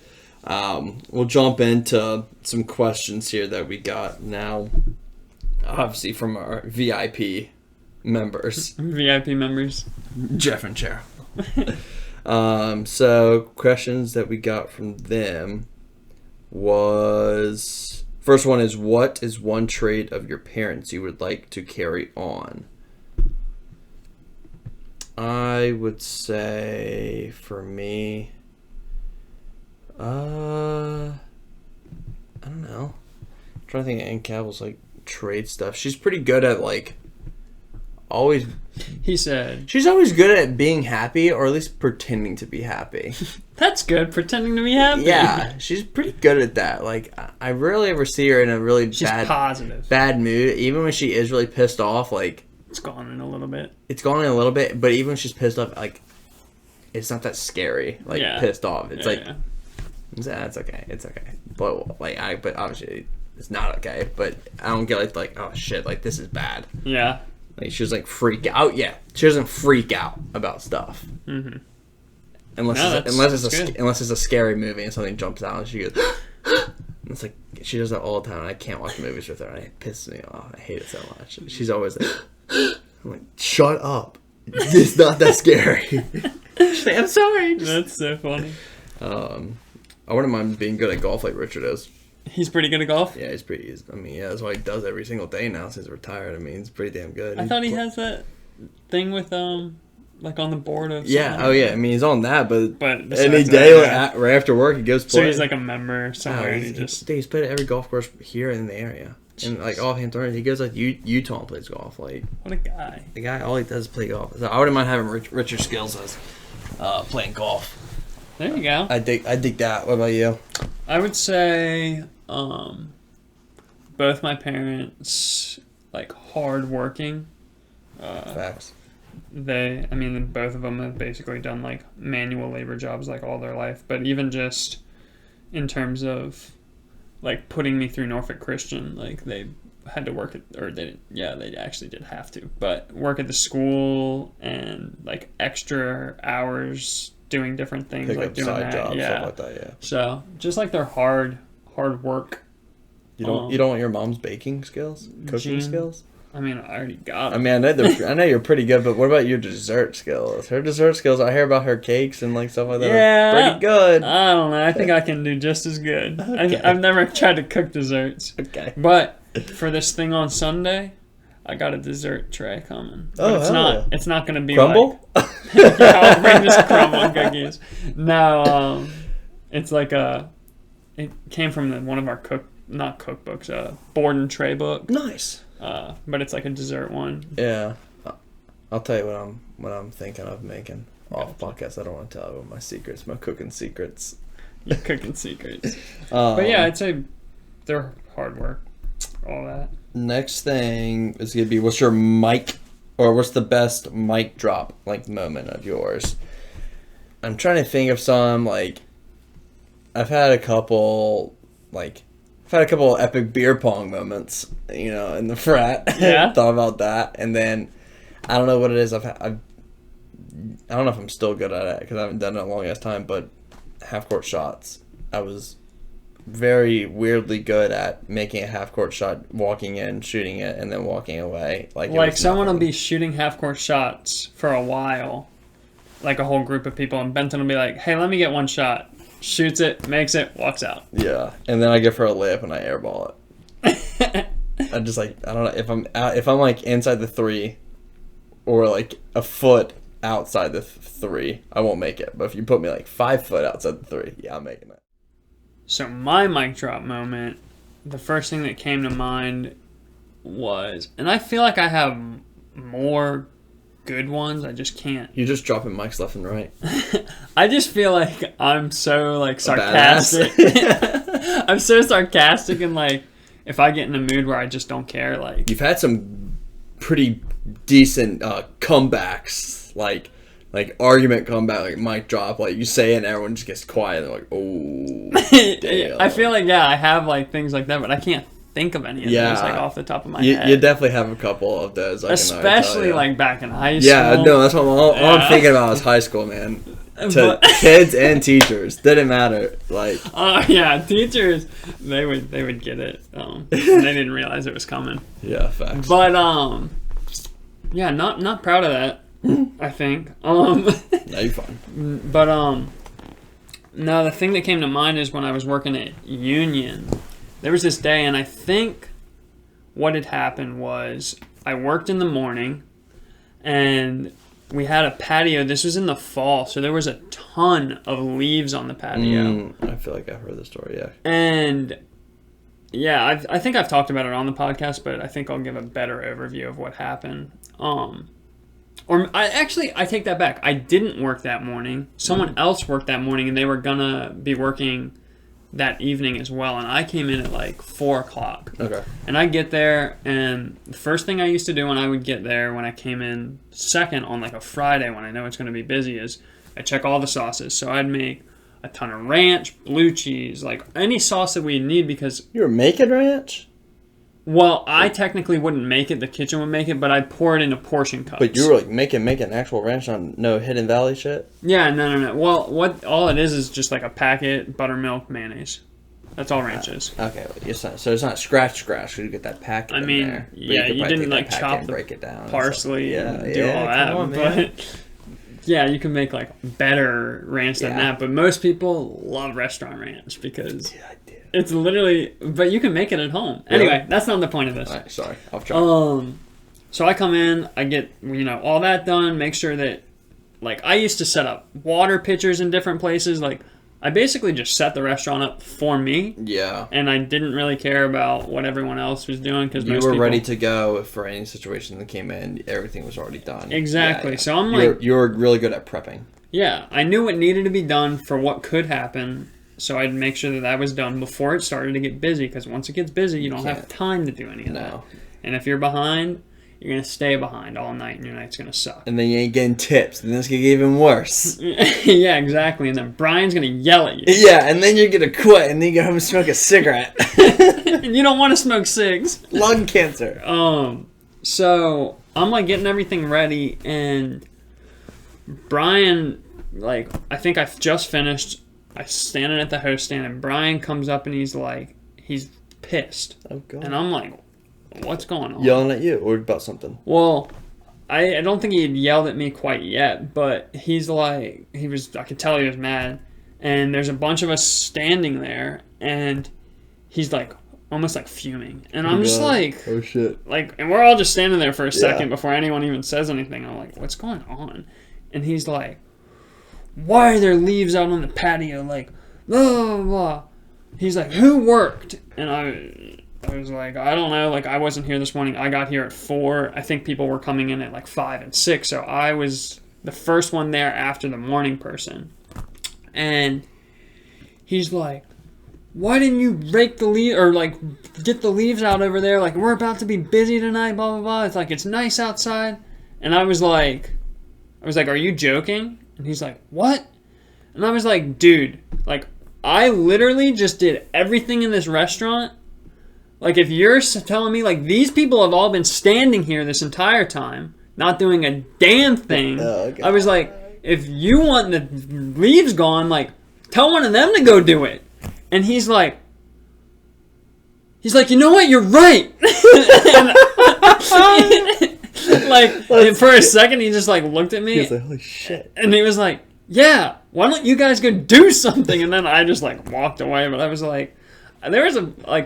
Speaker 1: We'll jump into some questions here that we got now. Obviously from our VIP members.
Speaker 2: VIP members.
Speaker 1: Jeff and Cheryl. So questions that we got from them was... First one is, what is one trait of your parents you would like to carry on? I would say, for me, I don't know. I'm trying to think of Ann Cavill's, like, trade stuff. She's pretty good at, like, always...
Speaker 2: He said...
Speaker 1: She's always good at being happy, or at least pretending to be happy.
Speaker 2: That's good, pretending to be happy.
Speaker 1: Yeah, she's pretty good at that. Like, I rarely ever see her in a really
Speaker 2: positive.
Speaker 1: Bad mood. Even when she is really pissed off, like...
Speaker 2: It's gone in a little bit.
Speaker 1: It's gone in a little bit, but even when she's pissed off, like, it's not that scary. Like, pissed off. It's it's okay. It's okay. But, like, but obviously, it's not okay. But I don't get, like, oh, shit, like, this is bad.
Speaker 2: Yeah.
Speaker 1: Like, she was, like, freak out. Yeah. She doesn't freak out about stuff.
Speaker 2: Mm-hmm.
Speaker 1: Unless it's a scary movie and something jumps out and she goes, it's like, she does that all the time, and I can't watch movies with her, and it pisses me off. I hate it so much. She's always like, I'm like, shut up. It's not that scary. She's like, I'm sorry.
Speaker 2: That's so funny.
Speaker 1: I wouldn't mind being good at golf like Richard is.
Speaker 2: He's pretty good at golf?
Speaker 1: Yeah, he's pretty easy. I mean, yeah, that's what he does every single day now since he's retired. I mean, he's pretty damn good.
Speaker 2: I thought he has that thing with, like on the board of...
Speaker 1: Yeah, oh yeah, I mean, he's on that, but any
Speaker 2: besides
Speaker 1: day,
Speaker 2: that,
Speaker 1: right after work, he goes play.
Speaker 2: So he's like a member somewhere, and
Speaker 1: he's played at every golf course here in the area. And like offhand, he goes like Utah and plays golf. Like,
Speaker 2: what a guy!
Speaker 1: The guy, all he does is play golf. So I wouldn't mind having Richard skills as playing golf.
Speaker 2: There you go.
Speaker 1: I dig that. What about you?
Speaker 2: I would say both my parents, like, hard working.
Speaker 1: Facts.
Speaker 2: Both of them have basically done like manual labor jobs like all their life, but even just in terms of like putting me through Norfolk Christian, like they had to work they actually did have to, but work at the school and like extra hours doing different things, like doing side jobs, stuff like that. Yeah. So just like their hard work.
Speaker 1: You don't want your mom's baking skills, cooking skills?
Speaker 2: I mean, I already got them.
Speaker 1: I mean, I know you're pretty good, but what about your dessert skills? Her dessert skills, I hear about her cakes and like stuff like that.
Speaker 2: Yeah,
Speaker 1: are pretty good.
Speaker 2: I don't know. I think I can do just as good. Okay. I've never tried to cook desserts.
Speaker 1: Okay.
Speaker 2: But for this thing on Sunday, I got a dessert tray coming. But it's not going to be
Speaker 1: crumble?
Speaker 2: Like... yeah, I'll bring this crumble cookies. No, it's like it came from one of our not cookbooks, board and tray book.
Speaker 1: Nice.
Speaker 2: But it's like a dessert one.
Speaker 1: Yeah, I'll tell you what I'm thinking of making off podcast. I don't want to tell you my secrets, my cooking secrets.
Speaker 2: Your cooking secrets. But yeah, I'd say they're hard work, all that.
Speaker 1: Next thing is gonna be, what's your mic, or what's the best mic drop like moment of yours? I'm trying to think of some. Like, I've had a couple epic beer pong moments, in the frat.
Speaker 2: Yeah.
Speaker 1: Thought about that, and then I don't know what it is. I don't know if I'm still good at it because I haven't done it in a long ass time. But half court shots, I was very weirdly good at making a half court shot, walking in, shooting it, and then walking away. Like
Speaker 2: someone will be shooting half court shots for a while, like a whole group of people, and Benton will be like, "Hey, let me get one shot." Shoots it, makes it, walks out.
Speaker 1: Yeah, and then I give her a layup and I airball it. I just I don't know if I'm like inside the 3 or like a foot outside the 3, I won't make it. But if you put me like 5 foot outside the 3, yeah, I'm making it.
Speaker 2: So my mic drop moment, the first thing that came to mind was, and I feel like I have more good ones, I just can't.
Speaker 1: You're just dropping mics left and right.
Speaker 2: I just feel like I'm so like sarcastic. I'm so sarcastic, and like if I get in a mood where I just don't care, like
Speaker 1: you've had some pretty decent comebacks, like argument comeback, like mic drop, like you say it and everyone just gets quiet and they're like, oh damn.
Speaker 2: I feel like I have like things like that, but I can't think of any of those like off the top of my head.
Speaker 1: You definitely have a couple of those.
Speaker 2: Especially like back in high school.
Speaker 1: Yeah, no, that's what all I'm thinking about is high school, man. To kids and teachers, didn't matter. Like,
Speaker 2: yeah, teachers, they would get it. They didn't realize it was coming.
Speaker 1: Yeah, facts.
Speaker 2: But yeah, not proud of that. I think. No,
Speaker 1: you're fine.
Speaker 2: But no, the thing that came to mind is when I was working at Union, there was this day, and I think what had happened was I worked in the morning, and we had a patio. This was in the fall, so there was a ton of leaves on the patio.
Speaker 1: I feel like I've heard the story, yeah.
Speaker 2: And yeah, I think I've talked about it on the podcast, but I think I'll give a better overview of what happened. I take that back. I didn't work that morning. Someone else worked that morning, and they were gonna be working that evening as well. And I came in at like 4 o'clock.
Speaker 1: Okay.
Speaker 2: And I get there, and the first thing I used to do when I would get there, when I came in second on like a Friday when I know it's gonna be busy, is I check all the sauces. So I'd make a ton of ranch, blue cheese, like any sauce that we need because...
Speaker 1: You were making ranch?
Speaker 2: Well, I technically wouldn't make it. The kitchen would make it, but I'd pour it into portion cups.
Speaker 1: But you were like making actual ranch on no Hidden Valley shit?
Speaker 2: Yeah, no. Well, all it is just like a packet, buttermilk, mayonnaise. That's all ranch is.
Speaker 1: Okay, so it's not scratch. You get that packet in there.
Speaker 2: Yeah, you didn't like chop the
Speaker 1: break it down
Speaker 2: parsley and do all that.
Speaker 1: On,
Speaker 2: but yeah, you can make like better ranch than that. But most people love restaurant ranch because... Yeah, I did. It's literally, but you can make it at home. Really? Anyway, that's not the point of this.
Speaker 1: All right, sorry, I'll try.
Speaker 2: So I come in, I get all that done. Make sure that, like, I used to set up water pitchers in different places. Like, I basically just set the restaurant up for me.
Speaker 1: Yeah.
Speaker 2: And I didn't really care about what everyone else was doing because
Speaker 1: you were ready to go for any situation that came in. Everything was already done.
Speaker 2: Exactly.
Speaker 1: Yeah.
Speaker 2: So I'm like,
Speaker 1: you were really good at prepping.
Speaker 2: Yeah, I knew what needed to be done for what could happen. So I'd make sure that was done before it started to get busy, because once it gets busy, you don't have time to do any of that. And if you're behind, you're going to stay behind all night, and your night's going to suck.
Speaker 1: And then you ain't getting tips, and then it's going to get even worse.
Speaker 2: Yeah, exactly. And then Brian's going to yell at you.
Speaker 1: Yeah, and then you're going to quit, and then you go home and smoke a cigarette.
Speaker 2: And you don't want to smoke cigs.
Speaker 1: Lung cancer.
Speaker 2: So I'm, like, getting everything ready, and Brian, like, I think I've just finished... I'm standing at the host stand, and Brian comes up, and he's pissed. Oh, God. And I'm like, what's going on?
Speaker 1: Yelling at you or about something?
Speaker 2: Well, I don't think he had yelled at me quite yet, but he's like, I could tell he was mad. And there's a bunch of us standing there, and he's like, almost like fuming. And I'm just like,
Speaker 1: oh, shit.
Speaker 2: Like, and we're all just standing there for a second before anyone even says anything. I'm like, what's going on? And he's like, why are there leaves out on the patio? Like, blah, blah, blah. He's like, who worked? And I was like, I don't know. Like, I wasn't here this morning. I got here at 4. I think people were coming in at like 5 and 6. So I was the first one there after the morning person. And he's like, why didn't you rake the leaves or like get the leaves out over there? Like, we're about to be busy tonight, blah, blah, blah. It's like, it's nice outside. And I was like, are you joking? And he's like, what? And I was like, dude, like, I literally just did everything in this restaurant. Like, if you're telling me, like, these people have all been standing here this entire time, not doing a damn thing. Oh, okay. I was like, if you want the leaves gone, like, tell one of them to go do it. And he's like, you know what? You're right. Like, for a second, he just, like, looked at me.
Speaker 1: He was like, holy shit.
Speaker 2: And he was like, yeah, why don't you guys go do something? And then I just, like, walked away. But I was like, there was,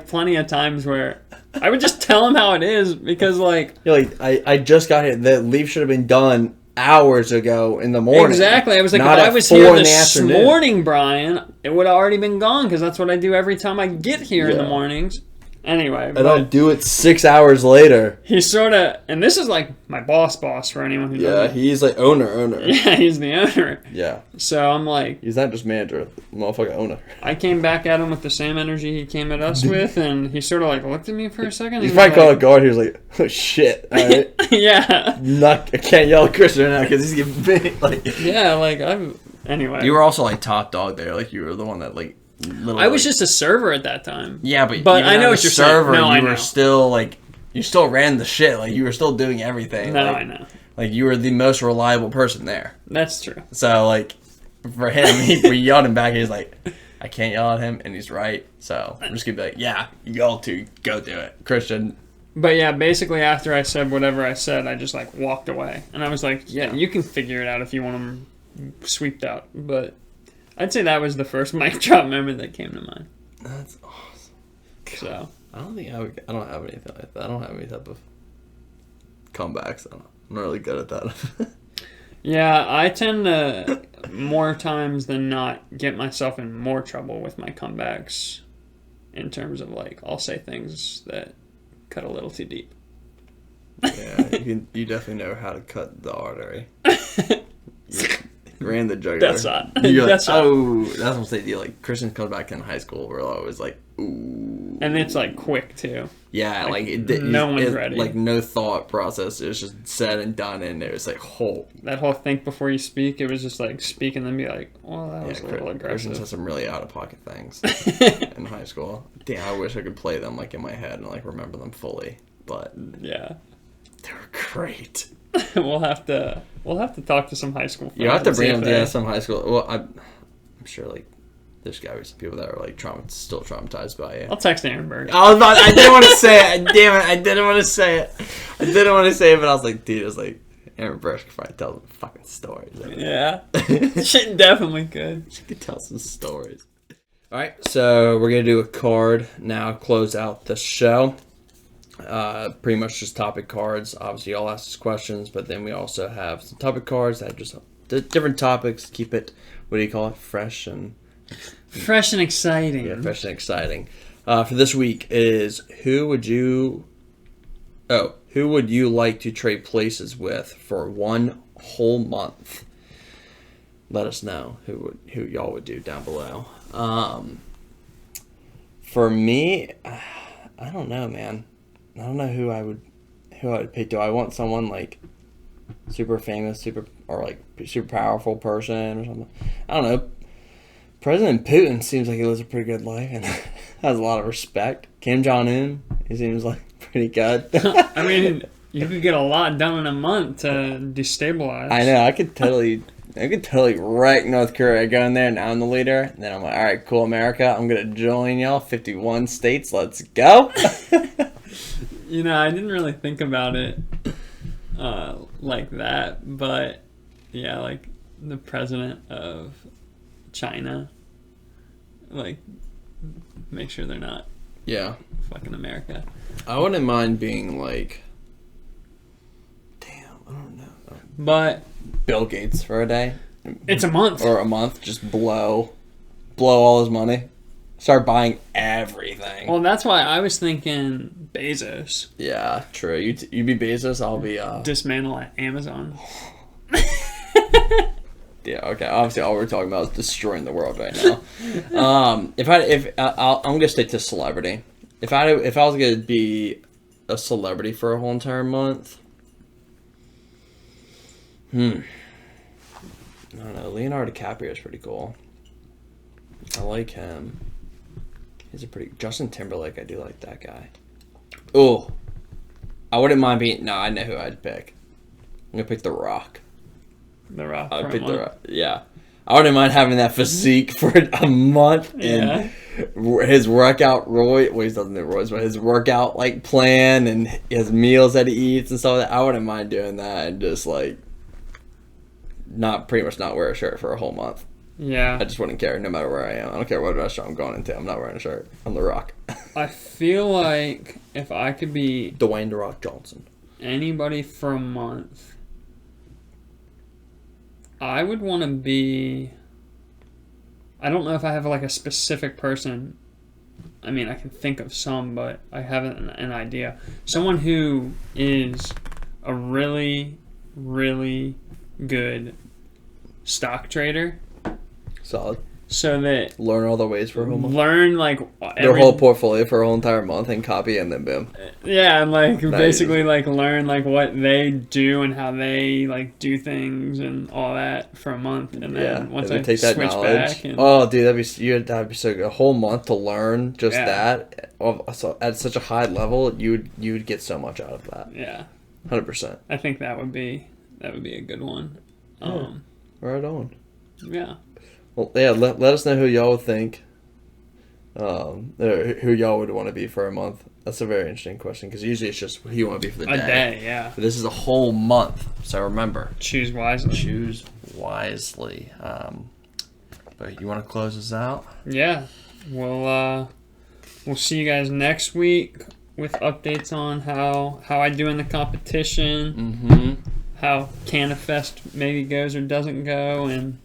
Speaker 2: plenty of times where I would just tell him how it is because, like...
Speaker 1: You're like, I just got here. The leaf should have been done hours ago in the morning.
Speaker 2: Exactly. I was like, if I was here this morning, Brian, it would have already been gone because that's what I do every time I get here in the mornings. Anyway.
Speaker 1: And I'll do it 6 hours later.
Speaker 2: He's sort of... And this is like my boss for anyone who doesn't...
Speaker 1: Yeah, he's like owner.
Speaker 2: Yeah, he's the owner.
Speaker 1: Yeah.
Speaker 2: So I'm like...
Speaker 1: He's not just manager, motherfucking owner.
Speaker 2: I came back at him with the same energy he came at us with, and he sort of like looked at me for a second.
Speaker 1: He's probably called a guard. He was like, oh shit. All right.
Speaker 2: Yeah.
Speaker 1: I can't yell at Christian now because he's getting big. Like...
Speaker 2: Yeah, like, anyway.
Speaker 1: You were also like top dog there. Like, you were the one that like
Speaker 2: I was just a server at that time.
Speaker 1: Yeah, but
Speaker 2: I know what you're
Speaker 1: server,
Speaker 2: saying. No,
Speaker 1: you were still like, you still ran the shit. Like you were still doing everything.
Speaker 2: No,
Speaker 1: like,
Speaker 2: I know.
Speaker 1: Like you were the most reliable person there.
Speaker 2: That's true.
Speaker 1: So like, for him, we yelled him back. He's like, I can't yell at him, and he's right. So I'm just gonna be like, yeah, y'all two go do it, Christian.
Speaker 2: But yeah, basically after I said whatever I said, I just like walked away, and I was like, yeah, you can figure it out if you want them sweeped out. But I'd say that was the first mic drop moment that came to mind.
Speaker 1: That's awesome.
Speaker 2: So
Speaker 1: I don't think I don't have anything like that. I don't have any type of comebacks. I'm not really good at that.
Speaker 2: Yeah, I tend to more times than not get myself in more trouble with my comebacks. In terms of like, I'll say things that cut a little too deep.
Speaker 1: Yeah, you definitely know how to cut the artery. You ran the jugular.
Speaker 2: That's not.
Speaker 1: You're like,
Speaker 2: That's not.
Speaker 1: oh, that's what I'm saying. Like Christian comes back in high school, we're always like, ooh.
Speaker 2: And it's like quick too.
Speaker 1: Yeah, like
Speaker 2: no one's ready.
Speaker 1: Like no thought process. It was just said and done, and it was like whole.
Speaker 2: That whole think before you speak, it was just like speak and then be like, well, that was a little
Speaker 1: Christian
Speaker 2: aggressive.
Speaker 1: said some really out of pocket things in high school. Damn, I wish I could play them like in my head and like remember them fully, but
Speaker 2: yeah,
Speaker 1: they were great.
Speaker 2: we'll have to talk to some high school friends.
Speaker 1: You have to
Speaker 2: and see
Speaker 1: bring
Speaker 2: if
Speaker 1: them
Speaker 2: they-
Speaker 1: to some high school. Well, I'm sure like there's gotta be some people that are like still traumatized by it.
Speaker 2: I'll text Aaron Berg.
Speaker 1: I didn't want to say it. Damn it! I didn't want to say it. But I was like, dude, it was like Aaron Berg could probably tell some fucking stories.
Speaker 2: Yeah, she definitely could.
Speaker 1: She could tell some stories. All right, so we're gonna do a card now. Close out the show. Pretty much just topic cards. Obviously, y'all ask us questions, but then we also have some topic cards that have just different topics. Keep it. What do you call it? Fresh and
Speaker 2: exciting.
Speaker 1: Yeah, fresh and exciting. For this week is who would you like to trade places with for 1 whole month? Let us know who y'all would do down below. For me, I don't know, man. I don't know who I would pick. Do I want someone like super famous, super powerful person or something? I don't know. President Putin seems like he lives a pretty good life and has a lot of respect. Kim Jong-un, he seems like pretty good.
Speaker 2: I mean, you could get a lot done in a month to destabilize.
Speaker 1: I know. I could totally wreck North Korea. Go in there, now I'm the leader. And then I'm like, all right, cool, America. I'm going to join y'all. 51 states. Let's go.
Speaker 2: I didn't really think about it like that. But, yeah, like the president of China, like, make sure they're not fucking America.
Speaker 1: I wouldn't mind being like, damn, I don't know.
Speaker 2: But
Speaker 1: Bill Gates for a day.
Speaker 2: It's a month.
Speaker 1: Or a month, just blow all his money. Start buying everything.
Speaker 2: Well, that's why I was thinking Bezos.
Speaker 1: Yeah, true. You be Bezos, I'll be
Speaker 2: dismantle at Amazon.
Speaker 1: Yeah, okay. Obviously, all we're talking about is destroying the world right now. I'm gonna stick to celebrity. If I was gonna be a celebrity for a whole entire month, I don't know. Leonardo Dicaprio is pretty cool. I like him. He's a pretty Justin Timberlake. I do like that guy. Oh, I wouldn't mind being. No, I know who I'd pick. I'm gonna pick The Rock.
Speaker 2: The Rock.
Speaker 1: I'd pick The Rock. Yeah, I wouldn't mind having that physique for a month and his workout. He doesn't do Roy's, but his workout like plan and his meals that he eats and stuff like that. I wouldn't mind doing that and just like not wear a shirt for a whole month.
Speaker 2: Yeah.
Speaker 1: I just wouldn't care no matter where I am. I don't care what restaurant I'm going into. I'm not wearing a shirt. I'm The Rock.
Speaker 2: I feel like if I could be
Speaker 1: Dwayne The Rock Johnson.
Speaker 2: Anybody for a month, I would want to be. I don't know if I have like a specific person. I mean, I can think of some, but I haven't an idea. Someone who is a really, really good stock trader.
Speaker 1: Solid.
Speaker 2: so that
Speaker 1: Learn all the ways for a whole month.
Speaker 2: learn like
Speaker 1: Their whole portfolio for a whole entire month and copy, and then boom.
Speaker 2: Yeah, and like basically like learn like what they do and how they like do things and all that for a month, and then once I
Speaker 1: take that
Speaker 2: switch
Speaker 1: knowledge.
Speaker 2: back. And,
Speaker 1: That'd be so good. A whole month to learn just that at such a high level. You would get so much out of that.
Speaker 2: Yeah,
Speaker 1: 100%.
Speaker 2: I think that would be a good one.
Speaker 1: Right on.
Speaker 2: Yeah.
Speaker 1: Well, yeah. Let us know who y'all would think. Who y'all would want to be for a month. That's a very interesting question because usually it's just who you want to be for the day.
Speaker 2: A day, yeah.
Speaker 1: But this is a whole month, so remember.
Speaker 2: Choose wisely.
Speaker 1: Choose wisely. But you want to close us out?
Speaker 2: Yeah. We'll see you guys next week with updates on how I do in the competition.
Speaker 1: Mm-hmm.
Speaker 2: How Cannafest maybe goes or doesn't go, and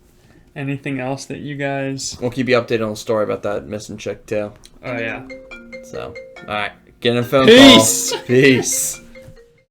Speaker 2: anything else that you guys...
Speaker 1: We'll keep you updated on the story about that missing chick, too.
Speaker 2: Oh, yeah.
Speaker 1: So, all right. Get in a phone
Speaker 2: Peace!
Speaker 1: call. Peace.